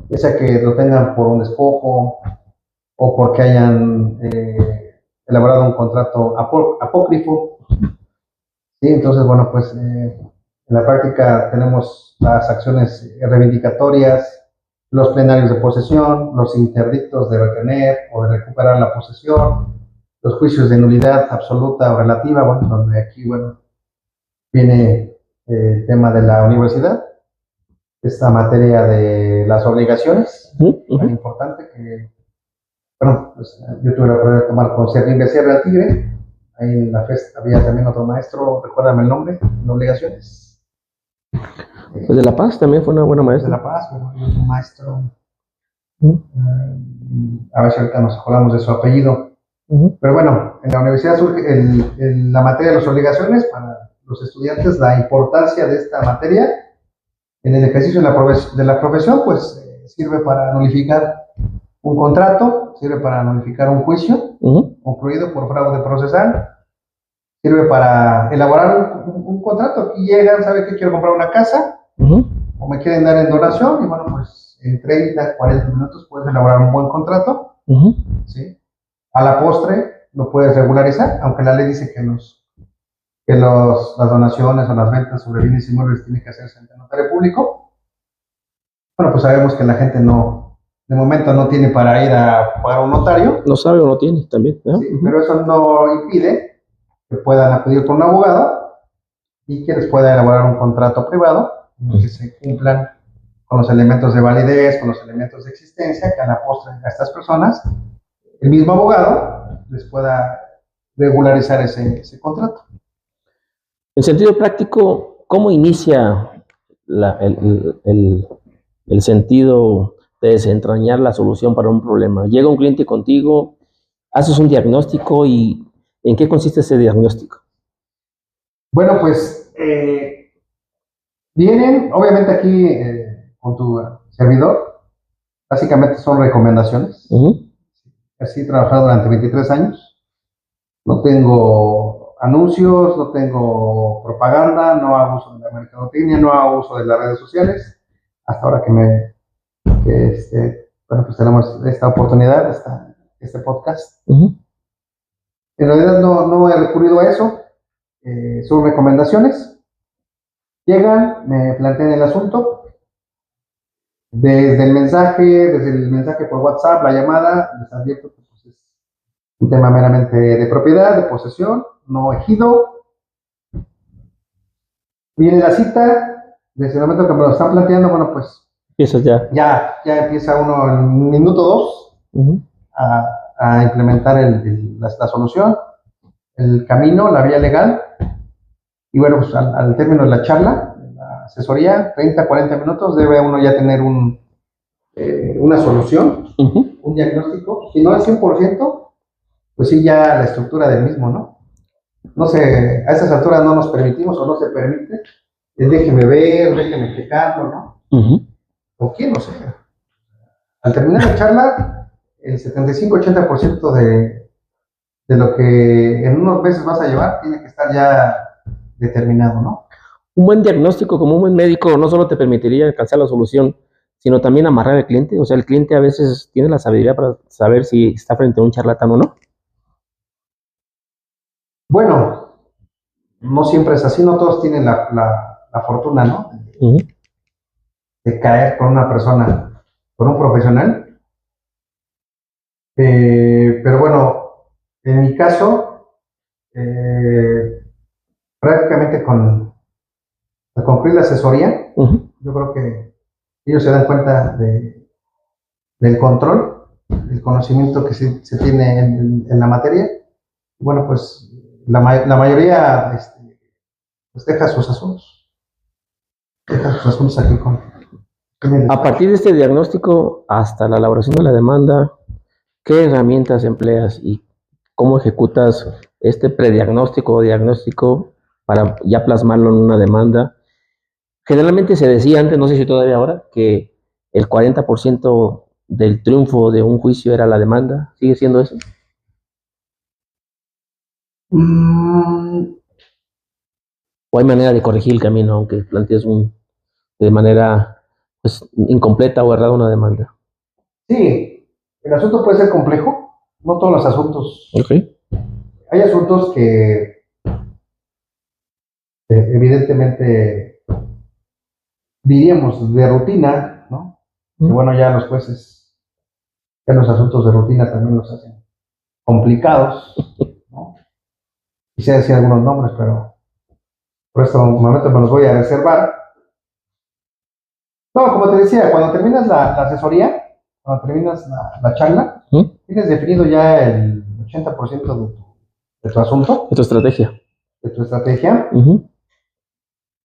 ya sea que lo tengan por un despojo o porque hayan elaborado un contrato apócrifo. ¿Sí? Entonces, bueno, pues en la práctica tenemos las acciones reivindicatorias, los plenarios de posesión, los interdictos de retener o de recuperar la posesión, los juicios de nulidad absoluta o relativa, bueno, donde aquí, bueno, viene el tema de la universidad, esta materia de las obligaciones, tan importante que, bueno, pues yo tuve la oportunidad de tomar con Servín Becerra al Tigre. Ahí en la FES había también otro maestro, recuérdame el nombre, de obligaciones. Pues de La Paz también fue una buena maestra. De La Paz, bueno, un maestro. A ver si ahorita nos acordamos de su apellido. Pero bueno, en la universidad surge la materia de las obligaciones para los estudiantes, la importancia de esta materia en el ejercicio de la profesión, pues sirve para nulificar un contrato, sirve para nulificar un juicio concluido por fraude procesal, sirve para elaborar un contrato. Aquí llegan, sabe que quiero comprar una casa o me quieren dar en donación y bueno, pues en 30, 40 minutos puedes elaborar un buen contrato. ¿Sí? A la postre lo puedes regularizar, aunque la ley dice que las donaciones o las ventas sobre bienes inmuebles tienen que hacerse ante notario público. Bueno, pues sabemos que la gente de momento no tiene para ir a pagar a un notario. No sabe o no tiene también. Sí, pero eso no impide que puedan acudir con un abogado y que les pueda elaborar un contrato privado en el que se cumplan con los elementos de validez, con los elementos de existencia, que a la postre a estas personas, el mismo abogado les pueda regularizar ese contrato. En sentido práctico, ¿cómo inicia el sentido de desentrañar la solución para un problema? Llega un cliente contigo, haces un diagnóstico y ¿en qué consiste ese diagnóstico? Bueno, pues vienen, obviamente aquí con tu servidor, básicamente son recomendaciones. Así he trabajado durante 23 años. No tengo anuncios, no tengo propaganda, no hago uso de la mercadotecnia, no hago uso de las redes sociales. Hasta ahora bueno, pues tenemos esta oportunidad, este podcast. En realidad no he recurrido a eso. Son recomendaciones. Llegan, me plantean el asunto. Desde el mensaje por WhatsApp, la llamada, les advierto que pues, es un tema meramente de propiedad, de posesión, no ejido. Viene la cita, desde el momento que me lo están planteando, bueno, pues empiezas ya empieza uno en minuto 2 a implementar la solución, el camino, la vía legal. Y bueno, pues al término de la charla, la asesoría, 30, 40 minutos, debe uno ya tener una solución, un diagnóstico. Si no al 100%, pues sí, ya la estructura del mismo, ¿no? No sé, a esas alturas no nos permitimos o no se permite. Déjeme ver, déjeme checarlo, ¿no? O quién, no sé. Al terminar la charla, el 75-80% de lo que en unos meses vas a llevar tiene que estar ya determinado, ¿no? Un buen diagnóstico como un buen médico no solo te permitiría alcanzar la solución, sino también amarrar al cliente. O sea, el cliente a veces tiene la sabiduría para saber si está frente a un charlatán o no. Bueno, no siempre es así, no todos tienen la fortuna, ¿no? De caer con una persona, con un profesional. Pero bueno, en mi caso, prácticamente con concluir la asesoría, yo creo que ellos se dan cuenta del control, del conocimiento que se tiene en la materia. Bueno, pues la mayoría pues deja sus asuntos. Aquí A partir de este diagnóstico hasta la elaboración de la demanda, ¿qué herramientas empleas y cómo ejecutas este prediagnóstico o diagnóstico para ya plasmarlo en una demanda? Generalmente se decía antes, no sé si todavía ahora, que el 40% del triunfo de un juicio era la demanda. ¿Sigue siendo eso? ¿O hay manera de corregir el camino, aunque plantees de manera pues, incompleta o errada una demanda? Sí, el asunto puede ser complejo, no todos los asuntos. Hay asuntos que evidentemente diríamos de rutina, ¿no? Que bueno, ya los jueces, ya los asuntos de rutina también los hacen complicados, ¿no? Quisiera decir algunos nombres, pero por este momento me los voy a reservar. No, como te decía, cuando terminas la asesoría, cuando terminas la charla, tienes definido ya el 80% de tu asunto. De tu estrategia. De tu estrategia.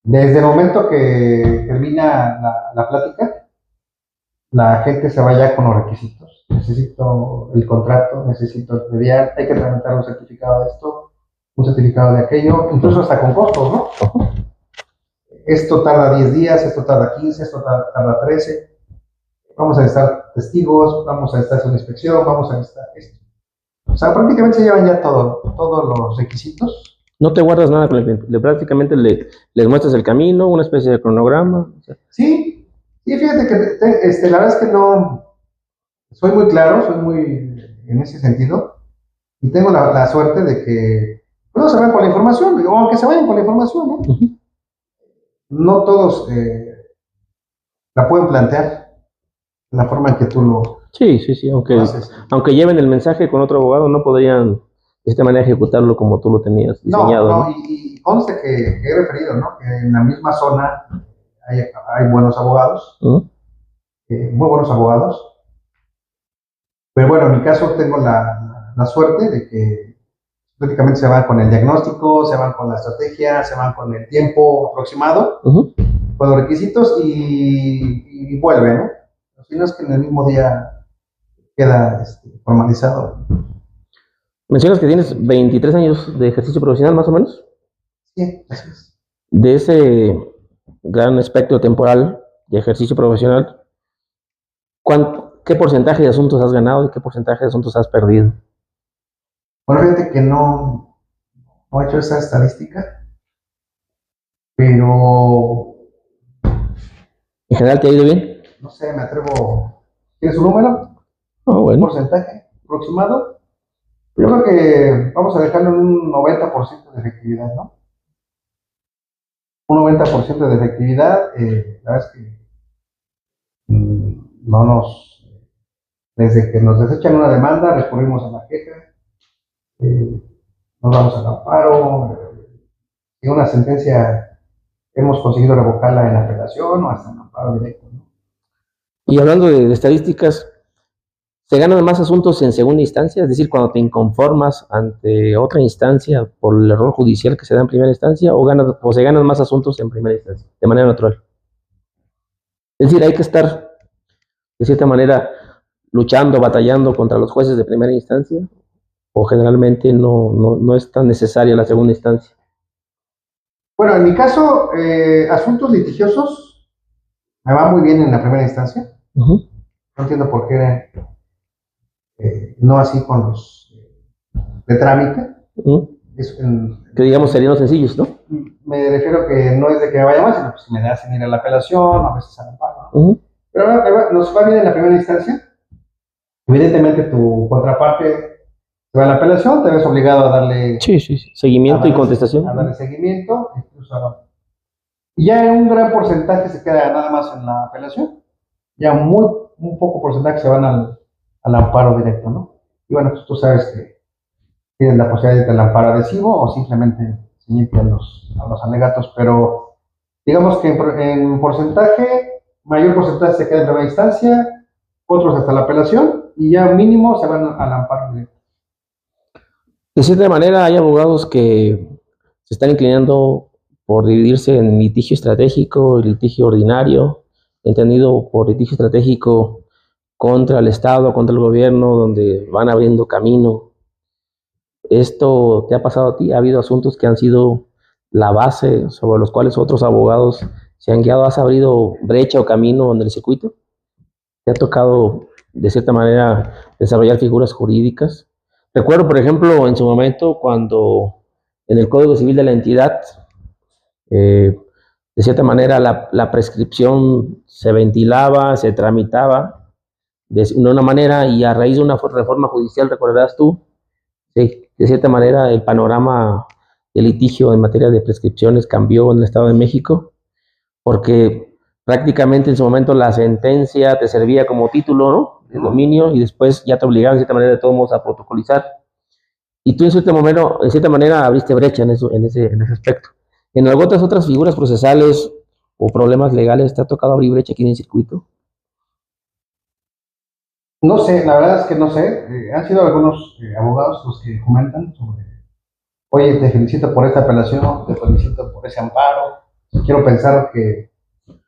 Desde el momento que termina la plática, la gente se va ya con los requisitos. Necesito el contrato, necesito el predial, hay que tramitar un certificado de esto, un certificado de aquello, incluso hasta con costos, ¿no? Esto tarda 10 días, esto tarda 15, esto tarda 13. Vamos a necesitar testigos, vamos a necesitar una inspección, vamos a necesitar esto. O sea, prácticamente se llevan ya todos los requisitos. No te guardas nada con el cliente, prácticamente les muestras el camino, una especie de cronograma. O sea. Sí, fíjate que la verdad es que no, soy muy claro, soy muy en ese sentido, y tengo la suerte de que no se van con la información, o aunque se vayan con la información, ¿no? No todos la pueden plantear de la forma en que tú lo... Sí, aunque lleven el mensaje con otro abogado, no podrían de esta manera ejecutarlo como tú lo tenías diseñado. No, y conste que he referido, ¿no? Que en la misma zona hay buenos abogados, muy buenos abogados. Pero bueno, en mi caso tengo la suerte de que prácticamente se van con el diagnóstico, se van con la estrategia, se van con el tiempo aproximado, con los requisitos y vuelven, ¿no? Si no es que en el mismo día queda formalizado. Mencionas que tienes 23 años de ejercicio profesional, más o menos. Sí, así es. De ese gran espectro temporal, de ejercicio profesional, ¿qué porcentaje de asuntos has ganado y qué porcentaje de asuntos has perdido? Bueno, fíjate que no he hecho esa estadística, pero ¿En general te ha ido bien? no sé, me atrevo. ¿Tienes un número? Oh, ¿Un bueno. porcentaje aproximado? Yo creo que vamos a dejarlo en un 90% de efectividad, ¿no? Un 90% de efectividad, la verdad es que no desde que nos desechan una demanda, recurrimos a la queja, eh, nos vamos al amparo, y una sentencia hemos conseguido revocarla en apelación o hasta en amparo directo, ¿no? Y hablando de estadísticas, ¿se ganan más asuntos en segunda instancia? Es decir, cuando te inconformas ante otra instancia por el error judicial que se da en primera instancia, o se ganan más asuntos en primera instancia, de manera natural. Es decir, hay que estar, de cierta manera, luchando, batallando contra los jueces de primera instancia, o generalmente no es tan necesaria la segunda instancia. Bueno, en mi caso, asuntos litigiosos me va muy bien en la primera instancia. No entiendo por qué no así con los de trámite. Que digamos serían los sencillos, ¿no? Me refiero que no es de que me vaya mal, sino pues me hacen ir a la apelación, a veces al amparo, ¿no? Pero nos va bien en la primera instancia. Evidentemente tu contraparte se va a la apelación, te ves obligado a darle seguimiento y contestación. A darle seguimiento, incluso y ya en un gran porcentaje se queda nada más en la apelación, ya un poco porcentaje se van al amparo directo, ¿no? Y bueno, pues tú sabes que tienen la posibilidad de ir al amparo adhesivo o simplemente se limpian a los alegatos, pero digamos que en porcentaje, mayor porcentaje se queda en primera instancia, otros hasta la apelación y ya mínimo se van al amparo directo. De cierta manera, hay abogados que se están inclinando por dividirse en litigio estratégico y litigio ordinario, entendido por litigio estratégico contra el Estado, contra el gobierno, donde van abriendo camino. ¿Esto te ha pasado a ti? ¿Ha habido asuntos que han sido la base sobre los cuales otros abogados se han guiado? ¿Has abrido brecha o camino en el circuito? ¿Te ha tocado, de cierta manera, desarrollar figuras jurídicas? Recuerdo, por ejemplo, en su momento, cuando en el Código Civil de la entidad, de cierta manera, la prescripción se ventilaba, se tramitaba de una manera, y a raíz de una reforma judicial, recordarás tú, de cierta manera, el panorama de litigio en materia de prescripciones cambió en el Estado de México, porque prácticamente en su momento la sentencia te servía como título, ¿no?, de dominio, y después ya te obligaban, de cierta manera, de todos modos a protocolizar. Y tú, en cierta manera, abriste brecha en ese aspecto. ¿En algunas otras figuras procesales o problemas legales te ha tocado abrir brecha aquí en el circuito? No sé, la verdad es que no sé. Han sido algunos abogados los que comentan sobre, oye, te felicito por esta apelación, te felicito por ese amparo. Quiero pensar que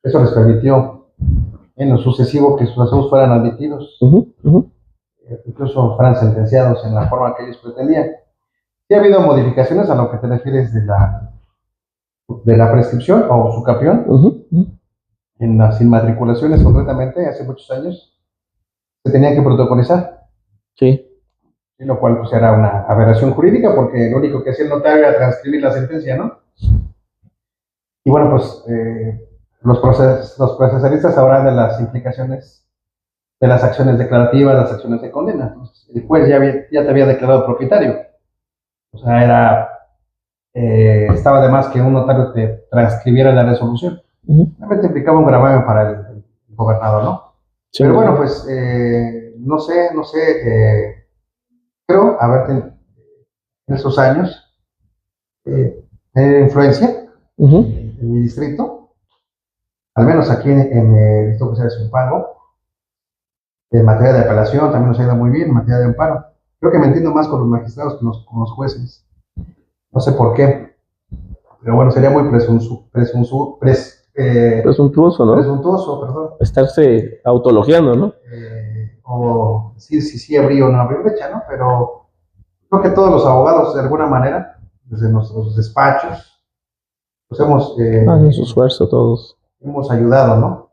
eso les permitió en lo sucesivo que sus asuntos fueran admitidos, incluso fueran sentenciados en la forma que ellos pretendían. Sí ha habido modificaciones a lo que te refieres de la prescripción o su capión. En las inmatriculaciones, concretamente, hace muchos años, se tenían que protocolizar. Sí. Y lo cual pues era una aberración jurídica porque lo único que hacía el notario era transcribir la sentencia, ¿no? Y bueno, pues los procesalistas sabrán de las implicaciones de las acciones declarativas, las acciones de condena. Entonces, el juez ya te había declarado propietario. O sea, estaba de más que un notario te transcribiera la resolución. Realmente implicaba un gravamen para el gobernador, ¿no? Sí. Pero bueno, pues no sé, creo haber en esos años tener influencia en mi distrito, al menos aquí en el distrito que se pago. En materia de apelación también nos ha ido muy bien, en materia de amparo. Creo que me entiendo más con los magistrados que con los jueces. No sé por qué, pero bueno, sería muy presuntuoso, ¿no? Presuntuoso, perdón. Estarse autologiando, ¿no? O sí abrí o no abrí brecha, ¿no? Pero creo que todos los abogados, de alguna manera, desde nuestros despachos, pues hemos... hacen su esfuerzo todos. Hemos ayudado, ¿no?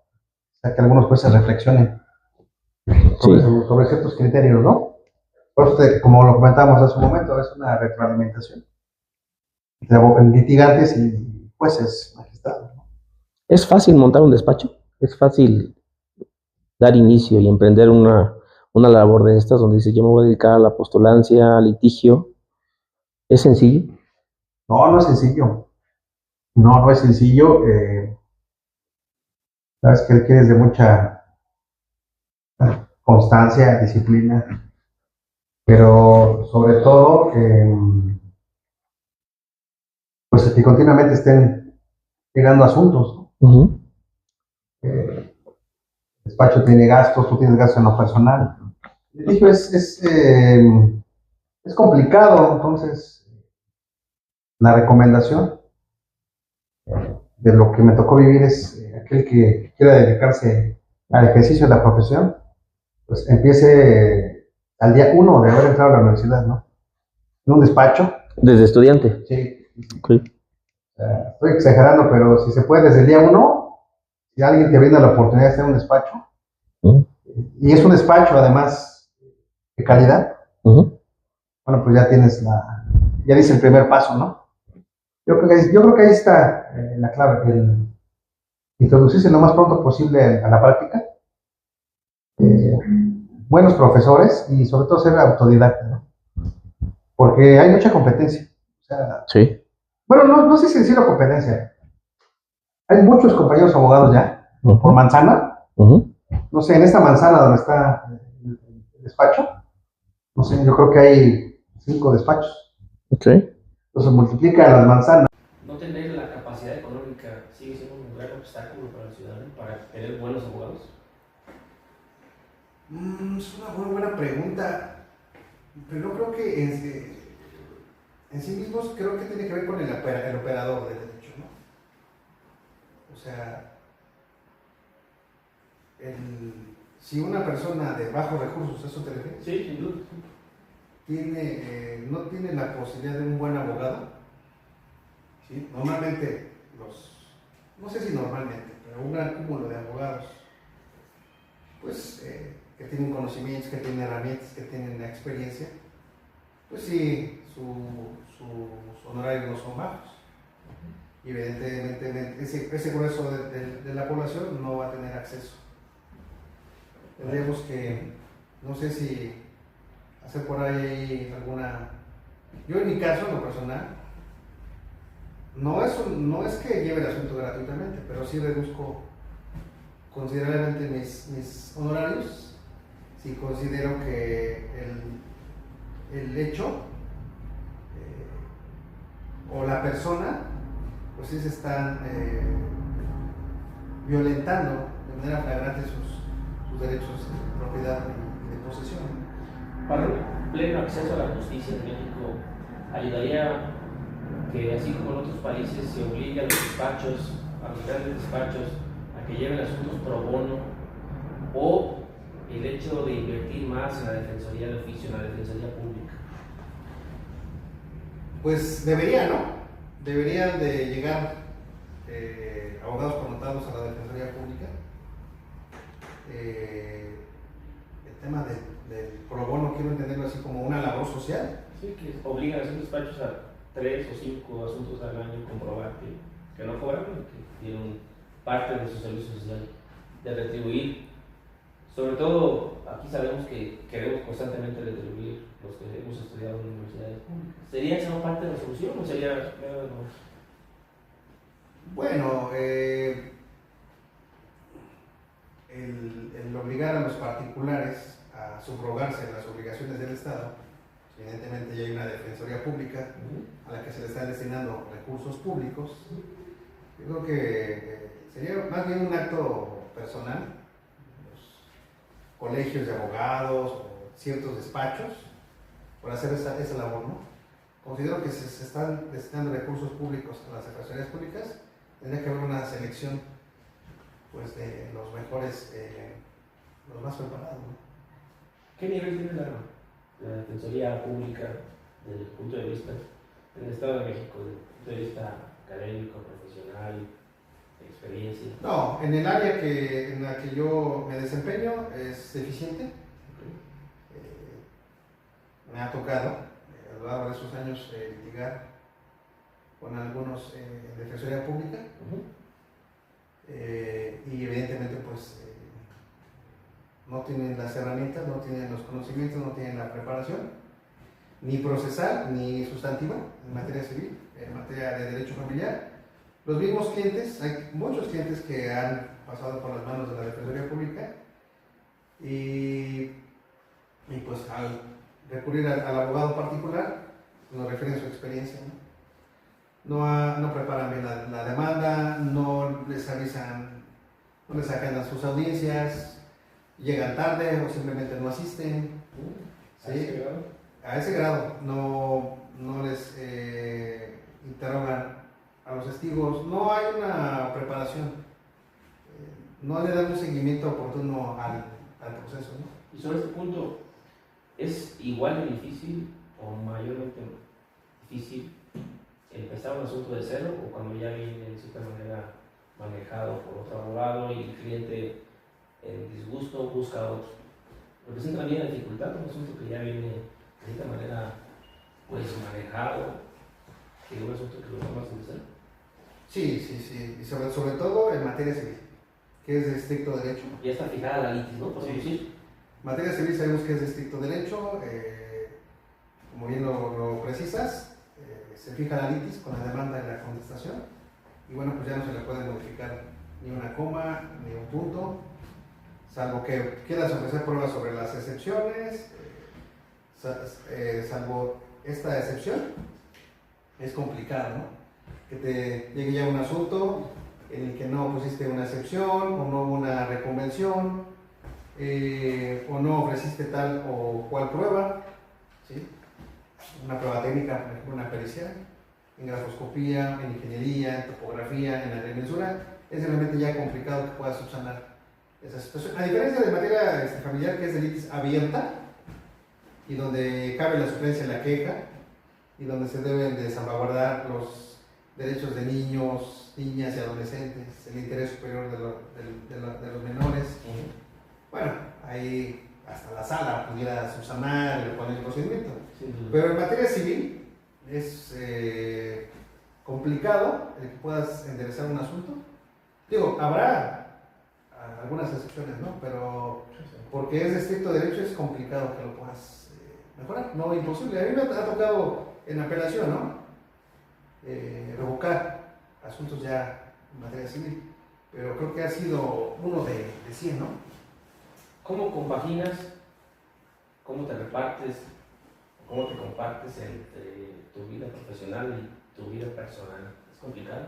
sea, que algunos jueces reflexionen sobre ciertos criterios, ¿no? Por eso, como lo comentábamos hace un momento, es una retroalimentación entre litigantes y jueces, magistrados, ¿no? Es fácil montar un despacho, es fácil dar inicio y emprender una labor de estas donde dice yo me voy a dedicar a la postulancia, al litigio. ¿Es sencillo? No, no es sencillo. No es sencillo. Sabes que requieres de mucha constancia, disciplina, pero sobre todo, pues que continuamente estén llegando asuntos, ¿no? El despacho tiene gastos, tú tienes gastos en lo personal. El litigio es complicado, entonces la recomendación de lo que me tocó vivir es aquel que quiera dedicarse al ejercicio de la profesión, pues empiece al día 1 de haber entrado a la universidad, ¿no? En un despacho. ¿Desde estudiante? Sí. Okay. Estoy exagerando, pero si se puede desde el día 1, si alguien te brinda la oportunidad de hacer un despacho, y es un despacho además de calidad, bueno, pues ya dice el primer paso, ¿no? Yo creo que ahí está la clave, el introducirse lo más pronto posible a la práctica, buenos profesores y sobre todo ser autodidacta, ¿no? Porque hay mucha competencia. O sea, sí. Bueno, no sé si decirlo competencia. Hay muchos compañeros abogados ya, por manzana. No sé, en esta manzana donde está el despacho, no sé, yo creo que hay 5 despachos. Okay. Entonces multiplica las manzanas. No tener la capacidad económica sigue siendo un gran obstáculo para el ciudadano, para tener buenos abogados. Es una muy buena pregunta, pero no creo que en sí mismos creo que tiene que ver con el operador del derecho, ¿no? O sea, si una persona de bajos recursos, ¿eso te refieres? Sí, sin duda. No tiene la posibilidad de un buen abogado, ¿sí? Normalmente no sé si normalmente, pero un gran cúmulo de abogados, pues que tienen conocimientos, que tienen herramientas, que tienen experiencia, pues sí, sus honorarios no son bajos. Y evidentemente ese grueso de la población no va a tener acceso. Tendríamos que, no sé si hacer por ahí alguna. Yo en mi caso, en lo personal, no es que lleve el asunto gratuitamente, pero sí reduzco considerablemente mis honorarios si considero que el hecho o la persona, pues sí se están violentando de manera flagrante sus derechos de propiedad y de posesión. Para un pleno acceso a la justicia en México, ayudaría que, así como en otros países, se obligue a los despachos, a los grandes despachos, a que lleven asuntos pro bono, o el hecho de invertir más en la defensoría de oficio, en la defensoría pública. Pues debería, ¿no? Deberían de llegar abogados connotados a la defensoría pública. El tema del pro bono quiero entenderlo así como una labor social. Sí, que obligan a esos despachos a 3 o 5 asuntos al año comprobar que no cobran, que tienen parte de su servicio social, de retribuir. Sobre todo, aquí sabemos que queremos constantemente retribuir los que hemos estudiado en universidades públicas. ¿Sería esa parte de la solución o sería? Bueno, el obligar a los particulares a subrogarse las obligaciones del Estado, evidentemente ya hay una defensoría pública a la que se le están destinando recursos públicos. Yo creo que sería más bien un acto personal, los colegios de abogados o ciertos despachos, por hacer esa labor, ¿no? Considero que si se están destinando recursos públicos a las defensorías públicas, tendría que haber una selección, pues, de los mejores, los más preparados, ¿no? ¿Qué nivel tiene la defensoría pública desde el punto de vista en el Estado de México, desde el punto de vista académico, profesional, experiencia? No, en el área en la que yo me desempeño es deficiente. Me ha tocado a lo largo de esos años litigar con algunos en Defensoría Pública. Y evidentemente pues no tienen las herramientas, no tienen los conocimientos, no tienen la preparación, ni procesal ni sustantiva en materia civil, en materia de derecho familiar. Los mismos clientes, hay muchos clientes que han pasado por las manos de la Defensoría Pública y pues al recurrir al abogado particular nos refieren su experiencia, no preparan bien la demanda, no les avisan, no les agendan sus audiencias, llegan tarde o simplemente no asisten. ¿Sí? A ese grado no les interrogan a los testigos, no hay una preparación, no le dan un seguimiento oportuno al proceso, ¿no? Y sobre este punto, ¿es igual de difícil o mayormente difícil empezar un asunto de cero o cuando ya viene de cierta manera manejado por otro abogado y el cliente en disgusto busca otro? ¿Representa también la dificultad un asunto que ya viene de cierta manera pues manejado que un asunto que lo tomas en cero? Sí, y sobre todo en materia civil, que es de estricto derecho. Ya está fijada la litis, ¿no? Por decir. Materia civil sabemos que es de estricto derecho, como bien lo precisas, se fija la litis con la demanda y la contestación, y bueno, pues ya no se le puede modificar ni una coma, ni un punto, salvo que quieras ofrecer pruebas sobre las excepciones, salvo esta excepción, es complicado, ¿no? Que te llegue ya un asunto en el que no pusiste una excepción, o no hubo una reconvención, o no ofreciste tal o cual prueba, ¿sí? Una prueba técnica, por ejemplo, una pericial, en grafoscopía, en ingeniería, en topografía, en agrimensura, es realmente ya complicado que puedas subsanar esa situación. A diferencia de materia familiar, que es de litis abierta, y donde cabe la suplencia en la queja, y donde se deben de salvaguardar los derechos de niños, niñas y adolescentes, el interés superior de los menores. Bueno, ahí hasta la sala pudiera subsanar y poner el procedimiento. Pero en materia civil es complicado el que puedas enderezar un asunto. Digo, habrá algunas excepciones, ¿no? Pero porque es de estricto derecho es complicado que lo puedas mejorar. No, imposible. A mí me ha tocado en apelación, ¿no? Revocar asuntos ya en materia civil. Pero creo que ha sido uno de 100, ¿no? ¿Cómo compaginas, cómo te repartes, cómo te compartes entre tu vida profesional y tu vida personal? ¿Es complicado?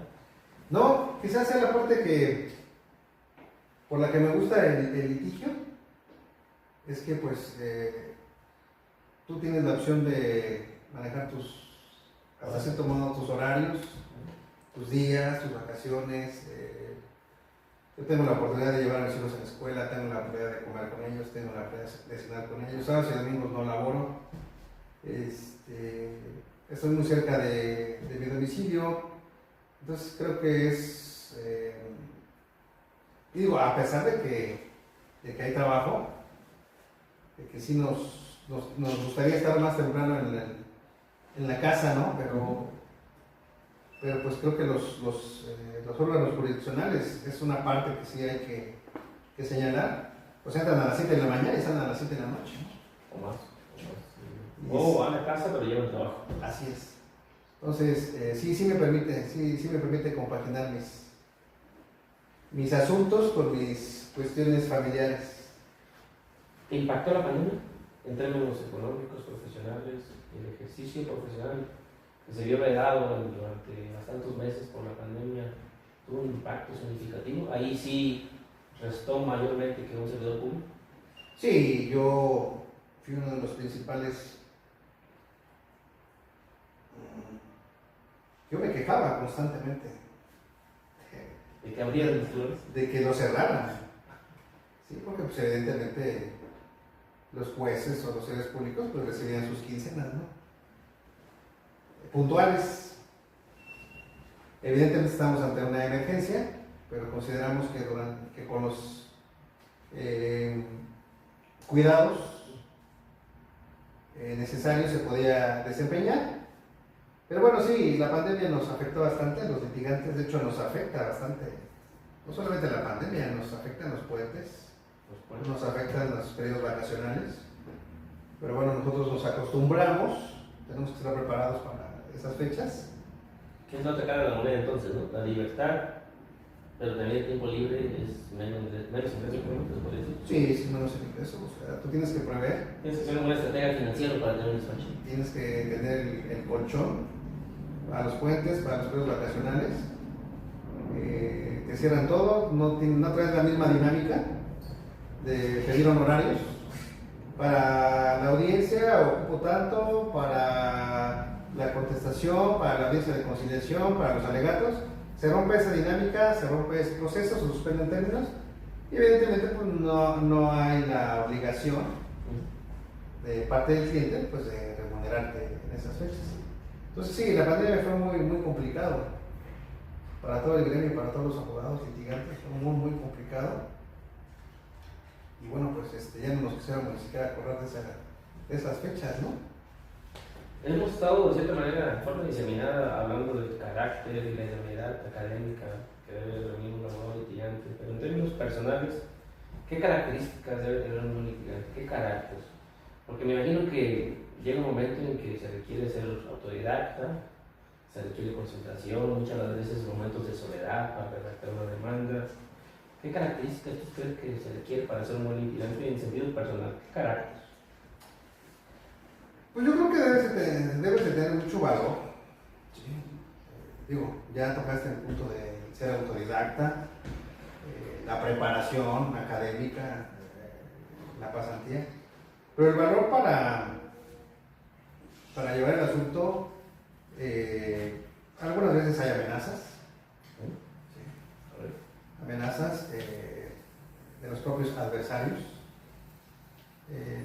No, quizás sea la parte por la que me gusta el litigio, es que pues tú tienes la opción de manejar hasta cierto modo tus horarios, tus días, tus vacaciones. Yo tengo la oportunidad de llevar a mis hijos a la escuela, tengo la oportunidad de comer con ellos, tengo la oportunidad de cenar con ellos. Sábados y domingos no laboro. Estoy muy cerca de mi domicilio. Entonces creo que es, digo, a pesar de que hay trabajo, de que sí nos gustaría estar más temprano en la casa, ¿no? Pero pues creo que los órganos jurisdiccionales es una parte que sí hay que señalar. Pues entran a las 7 de la mañana y salen a las 7 de la noche, ¿no? O más. O van a casa pero llevan trabajo. Así es. Entonces, sí me permite compaginar mis asuntos con mis cuestiones familiares. ¿Te impactó la pandemia en términos económicos, profesionales, el ejercicio profesional que se vio vedado durante bastantes meses por la pandemia? ¿Tuvo un impacto significativo? Ahí sí restó mayormente que un servidor público. Sí, yo fui uno de los principales. Yo me quejaba constantemente ¿De que abrieran los flores? de que lo cerraran. Sí, porque pues evidentemente los jueces o los seres públicos pues recibían sus quincenas, ¿no? Puntuales. Evidentemente estamos ante una emergencia, pero consideramos que con los cuidados necesarios se podía desempeñar. Pero bueno, sí, la pandemia nos afectó bastante a los litigantes, de hecho nos afecta bastante. No solamente la pandemia, nos afectan los puentes, nos afectan los periodos vacacionales. Pero bueno, nosotros nos acostumbramos, tenemos que estar preparados para esas fechas. ¿Qué es la otra cara de la moneda entonces, no? La libertad, pero también el tiempo libre es menos ingresos económicos, por eso. Sí, sí, menos ingresos. O sea, tú tienes que prever. Tienes que ser una estrategia financiera para tener un despacho. Tienes que tener el colchón para los puentes, para los periodos vacacionales. Te cierran todo, no traes la misma dinámica de pedir honorarios. Para la audiencia ocupo tanto, para la contestación, para la audiencia de conciliación, para los alegatos. Se rompe esa dinámica, se rompe ese proceso, se suspenden términos y evidentemente pues, no hay la obligación de parte del cliente pues, de remunerarte en esas fechas. Entonces sí, la pandemia fue muy complicado para todo el gremio, para todos los abogados litigantes, fue muy complicado. Y bueno, pues ya no nos quisiéramos ni siquiera acordar de esas fechas, ¿no? Hemos estado de cierta manera, de forma diseminada, hablando del carácter y la idoneidad académica que debe reunir un abogado litigante, pero en términos personales, ¿qué características debe tener un buen litigante? ¿Qué carácter? Porque me imagino que llega un momento en que se requiere ser autodidacta, se requiere concentración, muchas veces momentos de soledad para redactar una demanda. ¿Qué características tú crees que se requiere para ser un buen litigante en sentido personal? ¿Qué carácter? Pues yo creo que debes de tener mucho valor. ¿Sí? Digo, ya tocaste el punto de ser autodidacta, la preparación académica, la pasantía, pero el valor para llevar el asunto, algunas veces hay amenazas, ¿sí? Amenazas de los propios adversarios,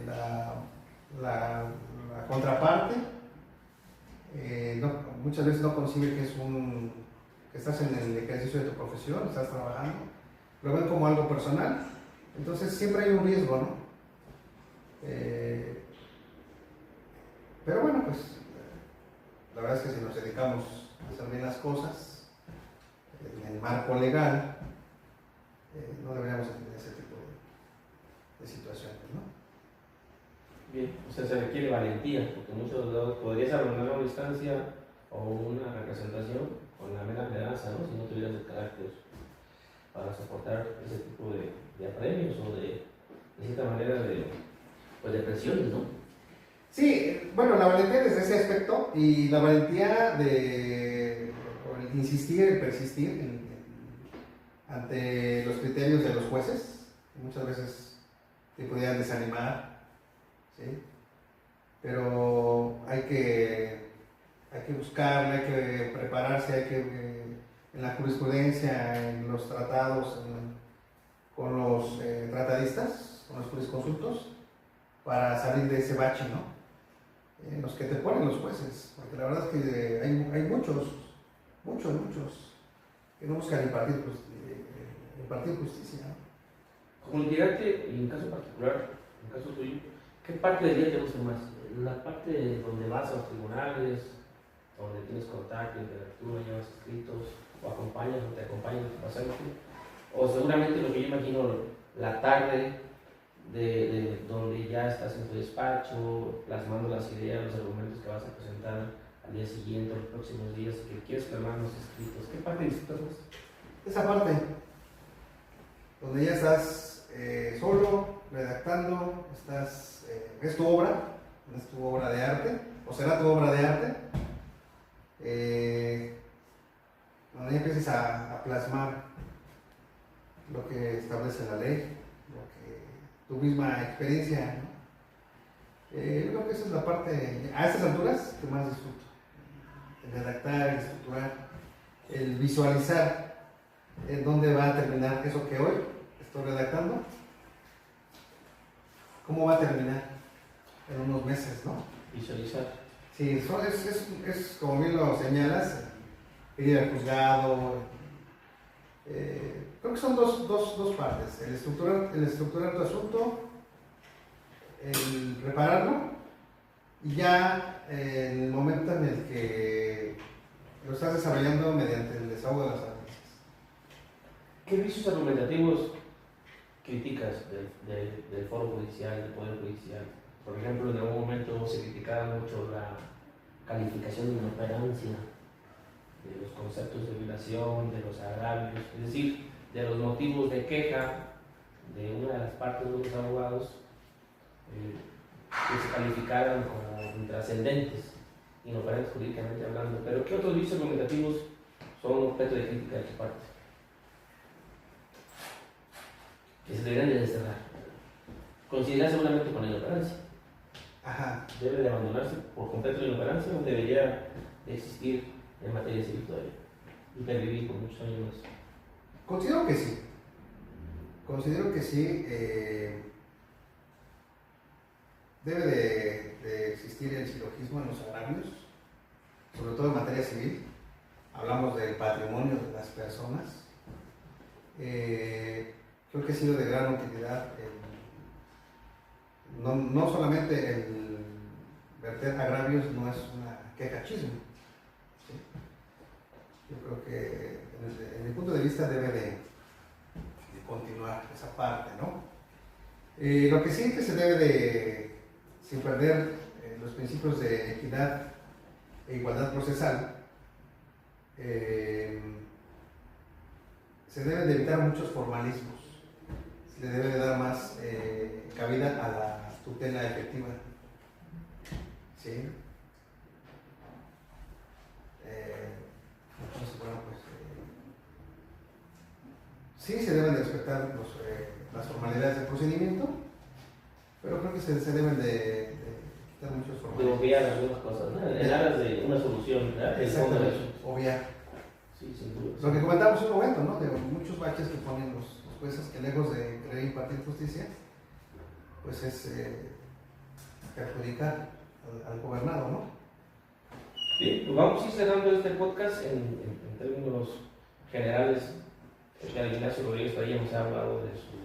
la contraparte muchas veces no concibe que estás en el ejercicio de tu profesión, estás trabajando, lo ven como algo personal, entonces siempre hay un riesgo, ¿no? Pero bueno, pues la verdad es que si nos dedicamos a hacer bien las cosas en el marco legal, no deberíamos tener ese tipo de situaciones, ¿no? Bien, o sea, se requiere valentía, porque muchos lados podrías abandonar una instancia o una representación con la mera amenaza, ¿no? Si no tuvieras el carácter para soportar ese tipo de apremios o de cierta manera de presiones, ¿no? Sí, bueno, la valentía desde ese aspecto y la valentía de insistir, el persistir ante los criterios de los jueces, que muchas veces te podían desanimar. ¿Sí? Pero hay que buscarle, hay que prepararse, en la jurisprudencia, en los tratados, con los tratadistas, con los jurisconsultos, para salir de ese bache, ¿no? En los que te ponen los jueces, porque la verdad es que hay muchos que no buscan impartir justicia, ¿no? Como litigante, y en caso particular, en caso tuyo, ¿qué parte del día te gusta más? ¿La parte donde vas a los tribunales, donde tienes contacto, interactúas, llevas escritos, o acompañas o te acompañan a tu pasante? O seguramente lo que yo imagino, la tarde de donde ya estás en tu despacho, plasmando las ideas, los argumentos que vas a presentar al día siguiente, los próximos días, que quieres plasmar los escritos. ¿Qué parte disfrutas más? Esa parte, donde ya estás solo, redactando, es tu obra de arte, o será tu obra de arte, donde ya empieces a plasmar lo que establece la ley, tu misma experiencia, ¿no? Yo creo que esa es la parte, a estas alturas, que más disfruto, el redactar, el estructurar, el visualizar en dónde va a terminar eso que hoy estoy redactando, cómo va a terminar en unos meses, ¿no? Visualizar. Sí, es como bien lo señalas, ir al juzgado, Creo que son dos partes, el estructurar tu asunto, el repararlo, y ya en el momento en el que lo estás desarrollando mediante el desahogo de las audiencias. ¿Qué vicios argumentativos criticas del foro judicial, del poder judicial? Por ejemplo, en algún momento se criticaba mucho la calificación de inoperancia, de los conceptos de violación, de los agravios, es decir, de los motivos de queja de una de las partes de los abogados, que se calificaran como intrascendentes, inoperantes jurídicamente hablando. Pero ¿qué otros vicios argumentativos son objeto de crítica de tu parte? Que se deberían de desterrar. Coincidirá seguramente con la inoperancia. Ajá. ¿Debe de abandonarse por completo la inoperancia o debería de existir en materia civil todavía y pervivir por muchos años más? Considero que sí. Considero que sí. Debe de existir el silogismo en los agravios, sobre todo en materia civil. Hablamos del patrimonio de las personas. Creo que ha sido de gran utilidad no solamente el verter agravios no es una queja chisme. ¿Sí? Yo creo que en mi punto de vista debe de continuar esa parte, ¿no? Lo que sí es que se debe de, sin perder los principios de equidad e igualdad procesal, se deben de evitar muchos formalismos. Se le debe de dar más cabida a la tutela efectiva. ¿Sí? Entonces, bueno, pues sí se deben de respetar las formalidades del procedimiento, pero creo que se deben de quitar muchos De formalismos. obviar algunas cosas, ¿no? En aras de una solución, ¿verdad? Exactamente, obviar. Sí, sin duda. Lo que comentábamos en un momento, ¿no? De muchos baches que ponen los jueces que lejos de querer impartir justicia, pues es perjudicar al gobernado, ¿no? Bien, pues vamos a ir cerrando este podcast en términos generales. El Ignacio Rodríguez Padilla nos ha hablado de su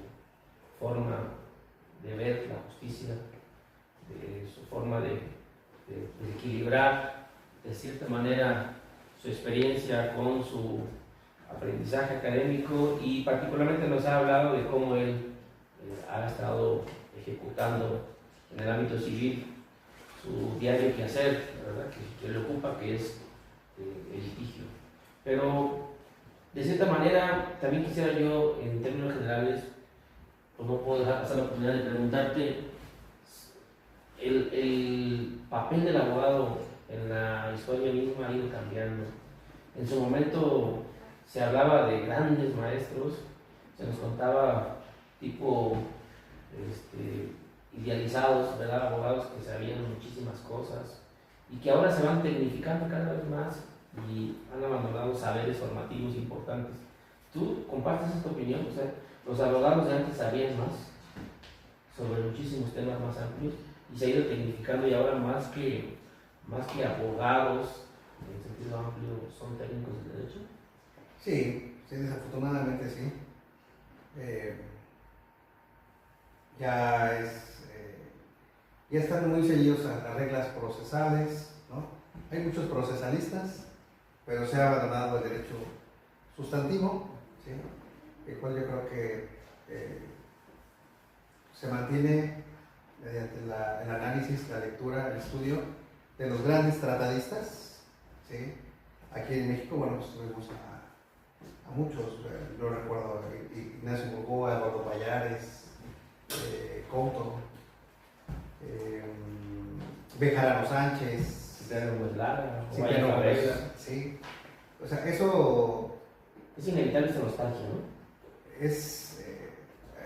forma de ver la justicia, de su forma de equilibrar de cierta manera su experiencia con su aprendizaje académico, y particularmente nos ha hablado de cómo él ha estado ejecutando en el ámbito civil su diario quehacer, ¿verdad? Que le ocupa, que es el litigio. Pero de cierta manera también quisiera yo, en términos generales, pues no puedo dejar pasar la oportunidad de preguntarte el papel del abogado en la historia misma ha ido cambiando. En su momento se hablaba de grandes maestros, se nos contaba tipo idealizados, ¿verdad? Abogados que sabían muchísimas cosas y que ahora se van tecnificando cada vez más y han abandonado saberes formativos importantes. ¿Tú compartes esta opinión? O sea, los abogados de antes sabían más sobre muchísimos temas más amplios y se ha ido tecnificando, y ahora más que abogados en sentido amplio son técnicos de derecho. Sí, desafortunadamente sí. Ya están muy ceñidos a reglas procesales, ¿no? Hay muchos procesalistas, pero se ha abandonado el derecho sustantivo, ¿sí? El cual yo creo que se mantiene mediante el análisis, la lectura, el estudio de los grandes tratadistas, ¿sí? Aquí en México, bueno, pues tuvimos a muchos, yo recuerdo Ignacio Burgoa, Eduardo Pallares, Couto, Bejarano Sánchez, Cipriano Lara, sí. O sea, eso es inevitable esa nostalgia, ¿no? es.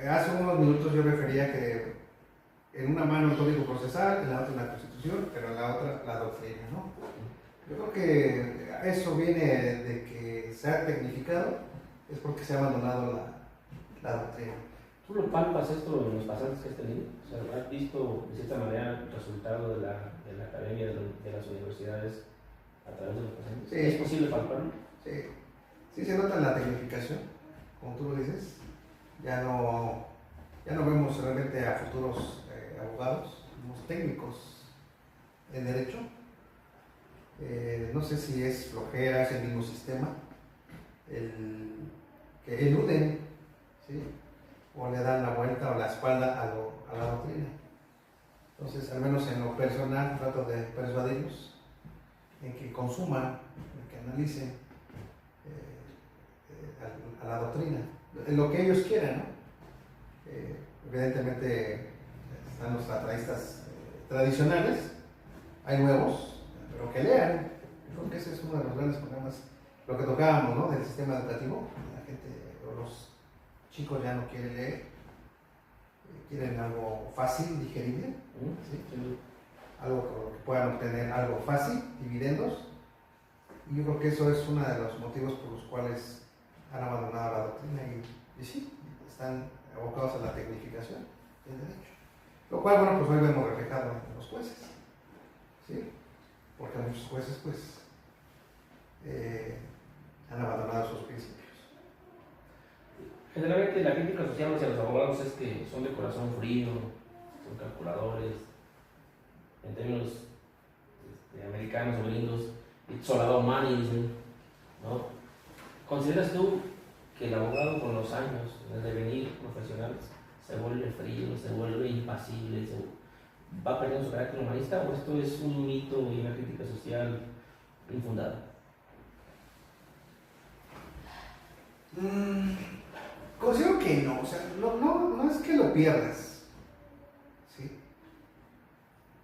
Hace unos minutos yo refería que en una mano el Código Procesal, en la otra la Constitución, pero en la otra la doctrina, ¿no? Yo creo que eso viene de que se ha tecnificado, es porque se ha abandonado la doctrina. ¿Tú lo palpas esto en los pasantes que has tenido? O sea, ¿has visto de cierta manera el resultado de la academia, de las universidades a través de los pasantes? Sí. ¿Es posible palparlo? Sí, sí se nota la tecnificación. como tú lo dices, ya no vemos realmente a futuros abogados, somos técnicos en derecho. No sé si es flojera, es el mismo sistema, que eluden, ¿sí? O le dan la vuelta o la espalda a la doctrina. Entonces, al menos en lo personal, trato de persuadirlos en que consuman, en que analicen a la doctrina, en lo que ellos quieran, ¿no? Evidentemente están los ateístas tradicionales, hay nuevos, pero que lean. Yo creo que ese es uno de los grandes problemas, lo que tocábamos, ¿no? Del sistema educativo. La gente o los chicos ya no quieren leer, quieren algo fácil, digerible, ¿sí? Algo que puedan obtener, algo fácil, dividendos. Y yo creo que eso es uno de los motivos por los cuales han abandonado la doctrina y sí, están abocados a la tecnificación del derecho. Lo cual, bueno, pues hoy vemos reflejado en los jueces, ¿sí? Porque muchos jueces, pues, han abandonado sus principios. Generalmente la crítica social hacia los abogados es que son de corazón frío, son calculadores, en términos americanos o gringos, it's all about money, ¿no? ¿Consideras tú que el abogado con los años, en el devenir profesional, se vuelve frío, se vuelve impasible, va perdiendo su carácter humanista, o esto es un mito y una crítica social infundada? Considero que no, o sea, no es que lo pierdas, ¿sí?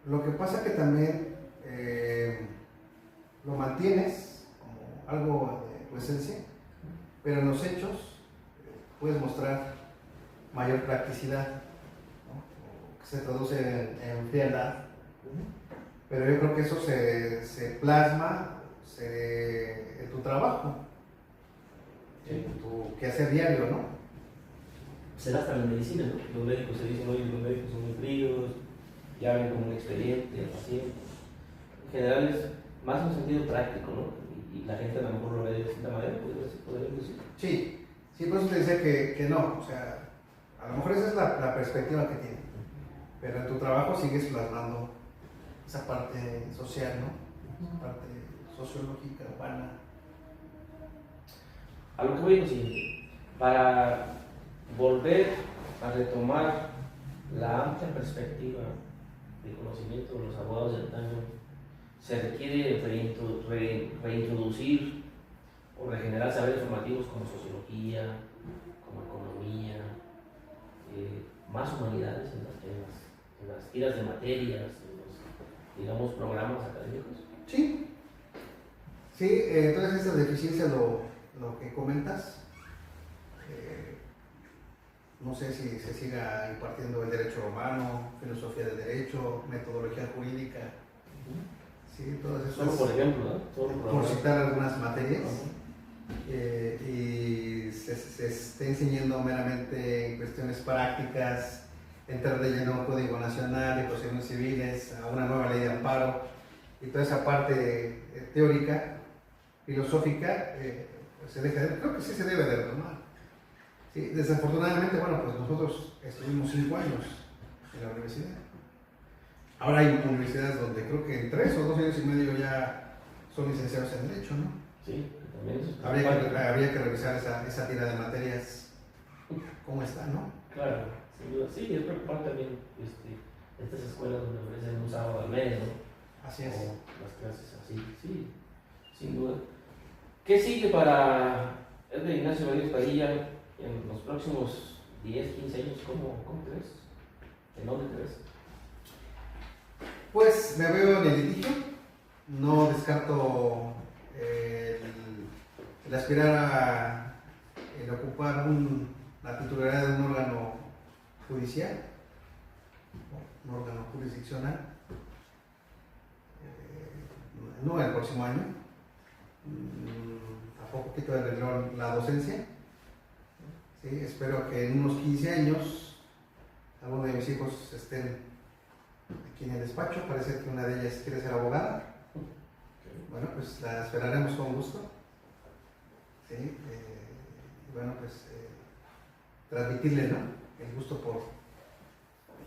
Lo que pasa que también lo mantienes como algo de tu esencia, pero en los hechos puedes mostrar mayor practicidad, ¿no? Que se traduce en frialdad, pero yo creo que eso se plasma en tu trabajo, en tu quehacer diario, ¿no? Se da hasta en medicina, ¿no? Los médicos se dicen, oye, los médicos son muy fríos, ya ven como un expediente, al paciente. En general es más un sentido práctico, ¿no? Y la gente a lo mejor lo ve de distinta manera, podría decir. Sí, por eso te decía que no, o sea, a lo mejor esa es la perspectiva que tiene, pero en tu trabajo sigues plasmando esa parte social, ¿no? Esa parte sociológica, urbana. A lo que voy es lo siguiente, para volver a retomar la amplia perspectiva de conocimiento de los abogados del antaño, se requiere reintroducir o regenerar saberes formativos como sociología, como economía, más humanidades en las tiras de materias, en los, digamos, programas académicos. Sí, entonces esta deficiencia, lo que comentas, no sé si se siga impartiendo el derecho romano, filosofía del derecho, metodología jurídica, sí, todas esas. Solo por ejemplo, ¿no? Por citar algunas materias, y se está enseñando meramente cuestiones prácticas, entrar de lleno a un código nacional de procedimientos civiles, a una nueva ley de amparo, y toda esa parte teórica, filosófica, pues se deja de, creo que sí se debe de retomar. Sí, desafortunadamente, bueno, pues nosotros estuvimos 5 años en la universidad. Ahora hay universidades donde creo que en 3 o 2 años y medio ya son licenciados en Derecho, ¿no? Sí, también eso. Habría que revisar esa tira de materias, cómo está, ¿no? Claro, sin duda. Sí, es preocupante también estas escuelas donde ofrecen un sábado al mes, ¿no? Así es. O las clases así, sí, sin duda. ¿Qué sigue para Edgar Ignacio Valles Padilla en los próximos 10, 15 años? ¿Cómo crees? ¿En dónde crees? Pues me veo en el litigio, no descarto el aspirar a el ocupar la titularidad de un órgano judicial, un órgano jurisdiccional, no el próximo año, tampoco quito de renglón la docencia. Sí, espero que en unos 15 años algunos de mis hijos estén aquí en el despacho. Parece que una de ellas quiere ser abogada. Bueno, pues la esperaremos con gusto. Sí, bueno, pues transmitirle, ¿no? El gusto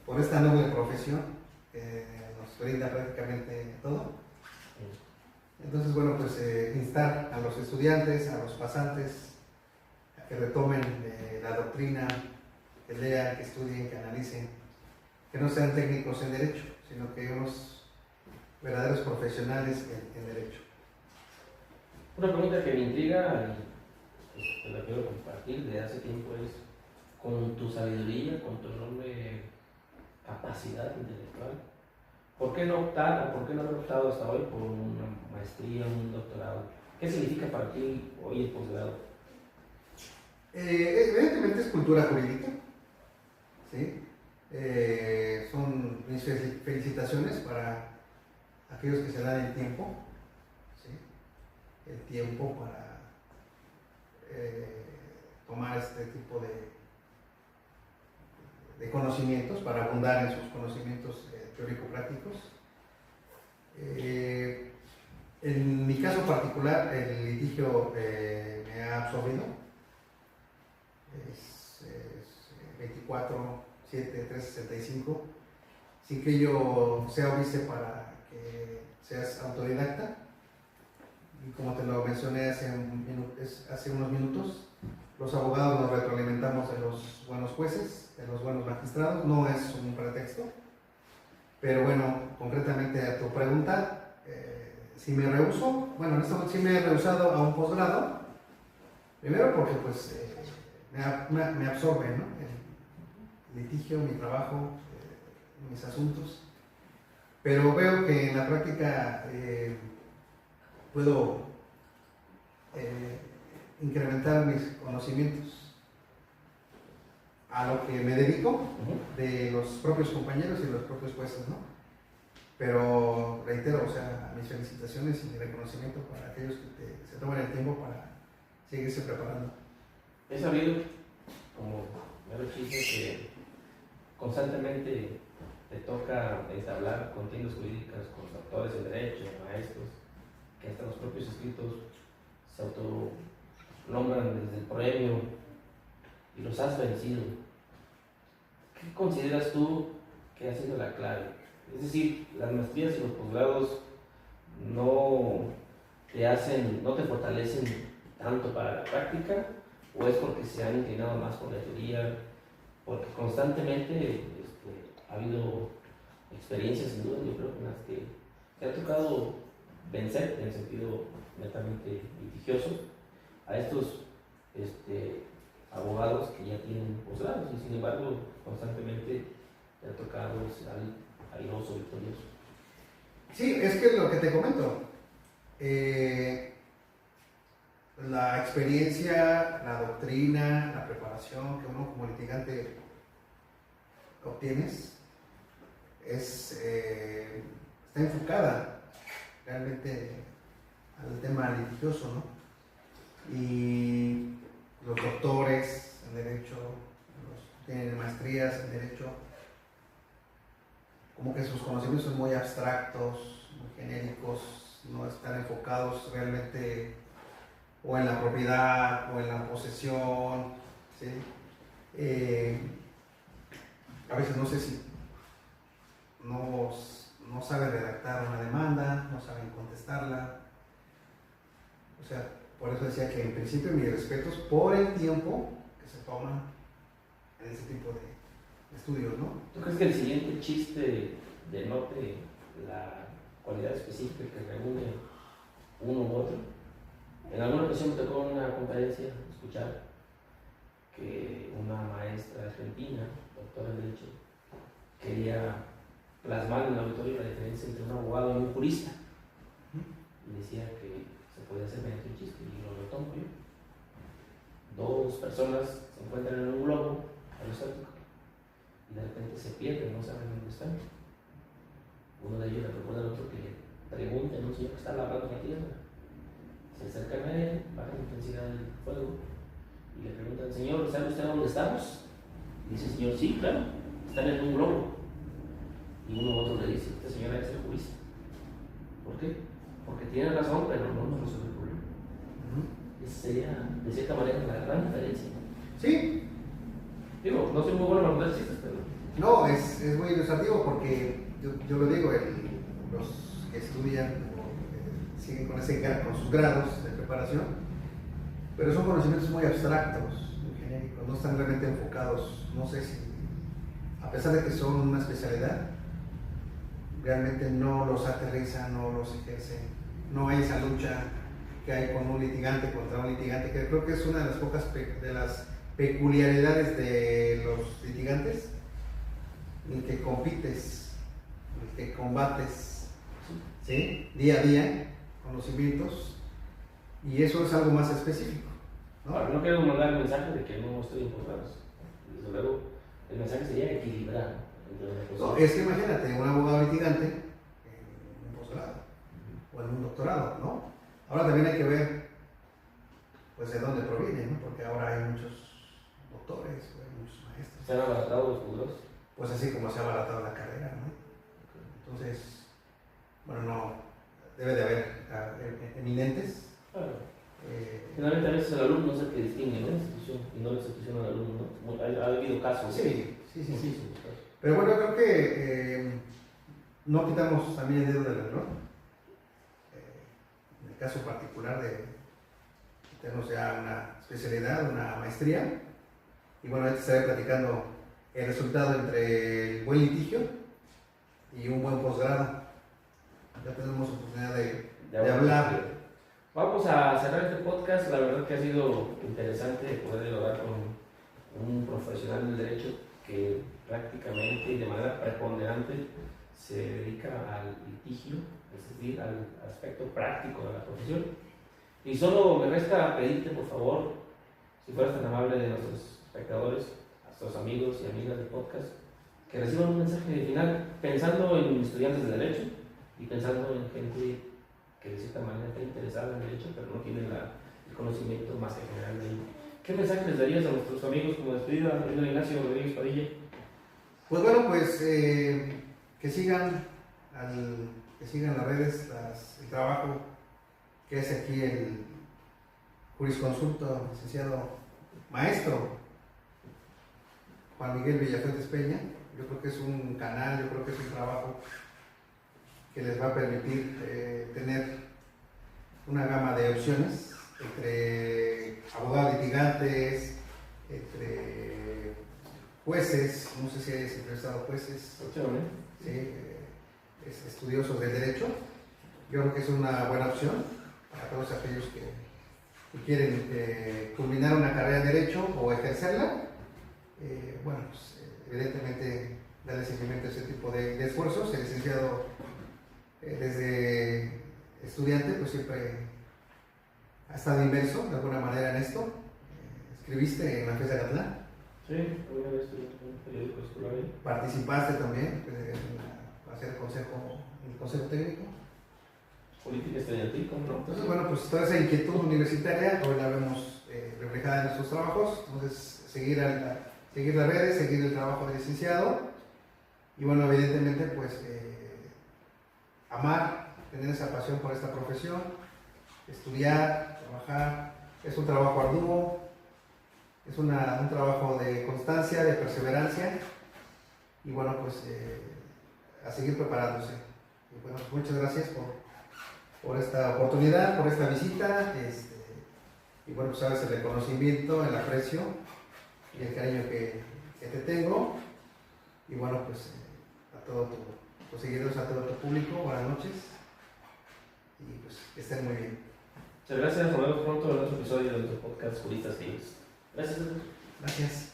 por esta noble profesión que nos brinda prácticamente todo. Entonces, bueno, pues instar a los estudiantes, a los pasantes, a que retomen la doctrina, que lean, que estudien, que analicen, que no sean técnicos en derecho, sino que unos verdaderos profesionales en derecho. Una pregunta que me intriga y te la quiero compartir de hace tiempo es, con tu sabiduría, con tu enorme capacidad intelectual, ¿por qué no optar o por qué no haber optado hasta hoy por una maestría, un doctorado? ¿Qué significa para ti hoy el posgrado? Evidentemente es cultura jurídica, ¿sí? Son mis felicitaciones para aquellos que se dan el tiempo, ¿sí? El tiempo para tomar este tipo de conocimientos, para abundar en sus conocimientos teórico-prácticos. En mi caso particular, el litigio me ha absorbido. Es 24-7-365, sin que yo sea óbice para que seas autodidacta. Y como te lo mencioné hace unos minutos, los abogados nos retroalimentamos de los buenos jueces, de los buenos magistrados, no es un pretexto. Pero bueno, concretamente a tu pregunta, si me rehuso, bueno, en este momento sí me he rehusado a un posgrado, primero porque pues me absorbe, ¿no? El litigio, mi trabajo, mis asuntos, pero veo que en la práctica puedo incrementar mis conocimientos a lo que me dedico, de los propios compañeros y los propios jueces, ¿no? Pero reitero, o sea, mis felicitaciones y mi reconocimiento para aquellos que se toman el tiempo para seguirse preparando. He sabido, como mero chiste, que constantemente te toca entablar contiendas jurídicas con doctores en derecho, maestros, que hasta los propios escritos se autonombran desde el premio y los has vencido. ¿Qué consideras tú que ha sido la clave? Es decir, las maestrías y los posgrados no te fortalecen tanto para la práctica, o es porque se han inclinado más por la teoría, porque constantemente ha habido experiencias, sin duda, yo creo, en las que te ha tocado vencer en el sentido netamente litigioso a estos abogados que ya tienen posgrados, y sin embargo constantemente te ha tocado salir airoso, victorioso. Sí, es que lo que te comento, la experiencia, la doctrina, la preparación que uno como litigante obtienes está enfocada realmente al tema litigioso, ¿no? Y los doctores en derecho, los que tienen maestrías en derecho, como que sus conocimientos son muy abstractos, muy genéricos, no están enfocados realmente o en la propiedad o en la posesión, ¿sí? A veces no sé si no saben redactar una demanda, no saben contestarla. O sea, por eso decía que en principio mis respetos por el tiempo que se toma en ese tipo de estudios, ¿no? ¿Tú crees que el siguiente chiste denote la cualidad específica que reúne uno u otro? En alguna ocasión me tocó una conferencia escuchar que una maestra argentina, doctora en Derecho, quería plasmar en el auditorio la diferencia entre un abogado y un jurista. Y decía que se podía hacer mediante un chiste, y lo retomo yo. Dos personas se encuentran en un globo aerostático y de repente se pierden, no saben dónde están. Uno de ellos le propone al otro que le pregunte a un señor que está labrando la tierra. Se acercan a él, bajan la intensidad del fuego y le preguntan: señor, ¿sabe usted dónde estamos? Y dice el señor: sí, claro, están en un globo. Y uno u otro le dice: este señor es el jurista. ¿Por qué? Porque tiene razón, pero no nos resuelve el problema. sería de cierta manera la gran diferencia. Sí. Digo, no soy muy bueno para contar chistes, pero... No, es muy ilustrativo porque yo lo digo, los que estudian siguen con sus grados de preparación, pero son conocimientos muy abstractos, muy genéricos, no están realmente enfocados, no sé si, a pesar de que son una especialidad, realmente no los aterrizan, no los ejercen, no hay esa lucha que hay con un litigante contra un litigante, que creo que es una de las pocas de las peculiaridades de los litigantes, en el que compites, en el que combates, ¿sí? Día a día, conocimientos, y eso es algo más específico, ¿no? Ahora, no quiero mandar el mensaje de que no estoy en posgrados. Desde luego, el mensaje sería equilibrar entre una cosa. No, es que imagínate, un abogado litigante en un posgrado o en un doctorado, ¿no? Ahora también hay que ver, pues, de dónde proviene, ¿no? Porque ahora hay muchos doctores, hay muchos maestros. ¿Se han abaratado los posgrados? Pues así como se ha abaratado la carrera, ¿no? Entonces, bueno, no, debe de haber eminentes. Claro. Finalmente a veces el alumno es el que distingue, ¿no? La institución y no la institución al alumno, ¿no? Ha habido casos. Sí. Pero bueno, creo que no quitamos también el dedo del renglón. En el caso particular de tenemos ya una especialidad, una maestría, y bueno, ahorita estaré platicando el resultado entre el buen litigio y un buen posgrado. Ya tenemos oportunidad de hablar. Vamos a cerrar este podcast. La verdad que ha sido interesante poder dialogar con un profesional del derecho que prácticamente y de manera preponderante se dedica al litigio, es decir, al aspecto práctico de la profesión. Y solo me resta pedirte, por favor, si fueras tan amable de nuestros espectadores, a nuestros amigos y amigas del podcast, que reciban un mensaje final pensando en estudiantes de derecho y pensando en gente que de cierta manera está interesada en derecho, pero no tiene el conocimiento más general de ello. ¿Qué mensaje les darías a nuestros amigos como despedida, querido Ignacio Rodríguez Padilla? Pues bueno, pues que sigan las redes, el trabajo que hace aquí el jurisconsulto, licenciado maestro Juan Miguel Villafuentes Peña. Yo creo que es un canal, yo creo que es un trabajo que les va a permitir tener una gama de opciones entre abogados litigantes, entre jueces, no sé si hay entrevistado jueces, sí, estudiosos del derecho. Yo creo que es una buena opción para todos aquellos que quieren culminar una carrera de derecho o ejercerla. Bueno, pues evidentemente darle seguimiento a ese tipo de esfuerzos. El licenciado desde estudiante pues siempre ha estado inmerso de alguna manera en esto. Escribiste en la FES de Acatlán. Sí, alguna vez estuve en un periódico escolar ahí. Participaste también para hacer el consejo técnico. Política estudiantil, ¿no? Entonces, bueno, pues toda esa inquietud universitaria hoy la vemos reflejada en nuestros trabajos. Entonces, seguir las redes, seguir el trabajo de licenciado y bueno, evidentemente, pues amar, tener esa pasión por esta profesión, estudiar, trabajar. Es un trabajo arduo, es un trabajo de constancia, de perseverancia y bueno, pues a seguir preparándose. Y bueno, pues muchas gracias por esta oportunidad, por esta visita, y bueno, pues sabes el reconocimiento, el aprecio y el cariño que te tengo, y bueno, pues a todos tus seguidores, a todo tu público, buenas noches, y pues que estén muy bien. Muchas gracias, nos vemos pronto en otro episodio de nuestro podcast Juristas Games. Gracias. Gracias.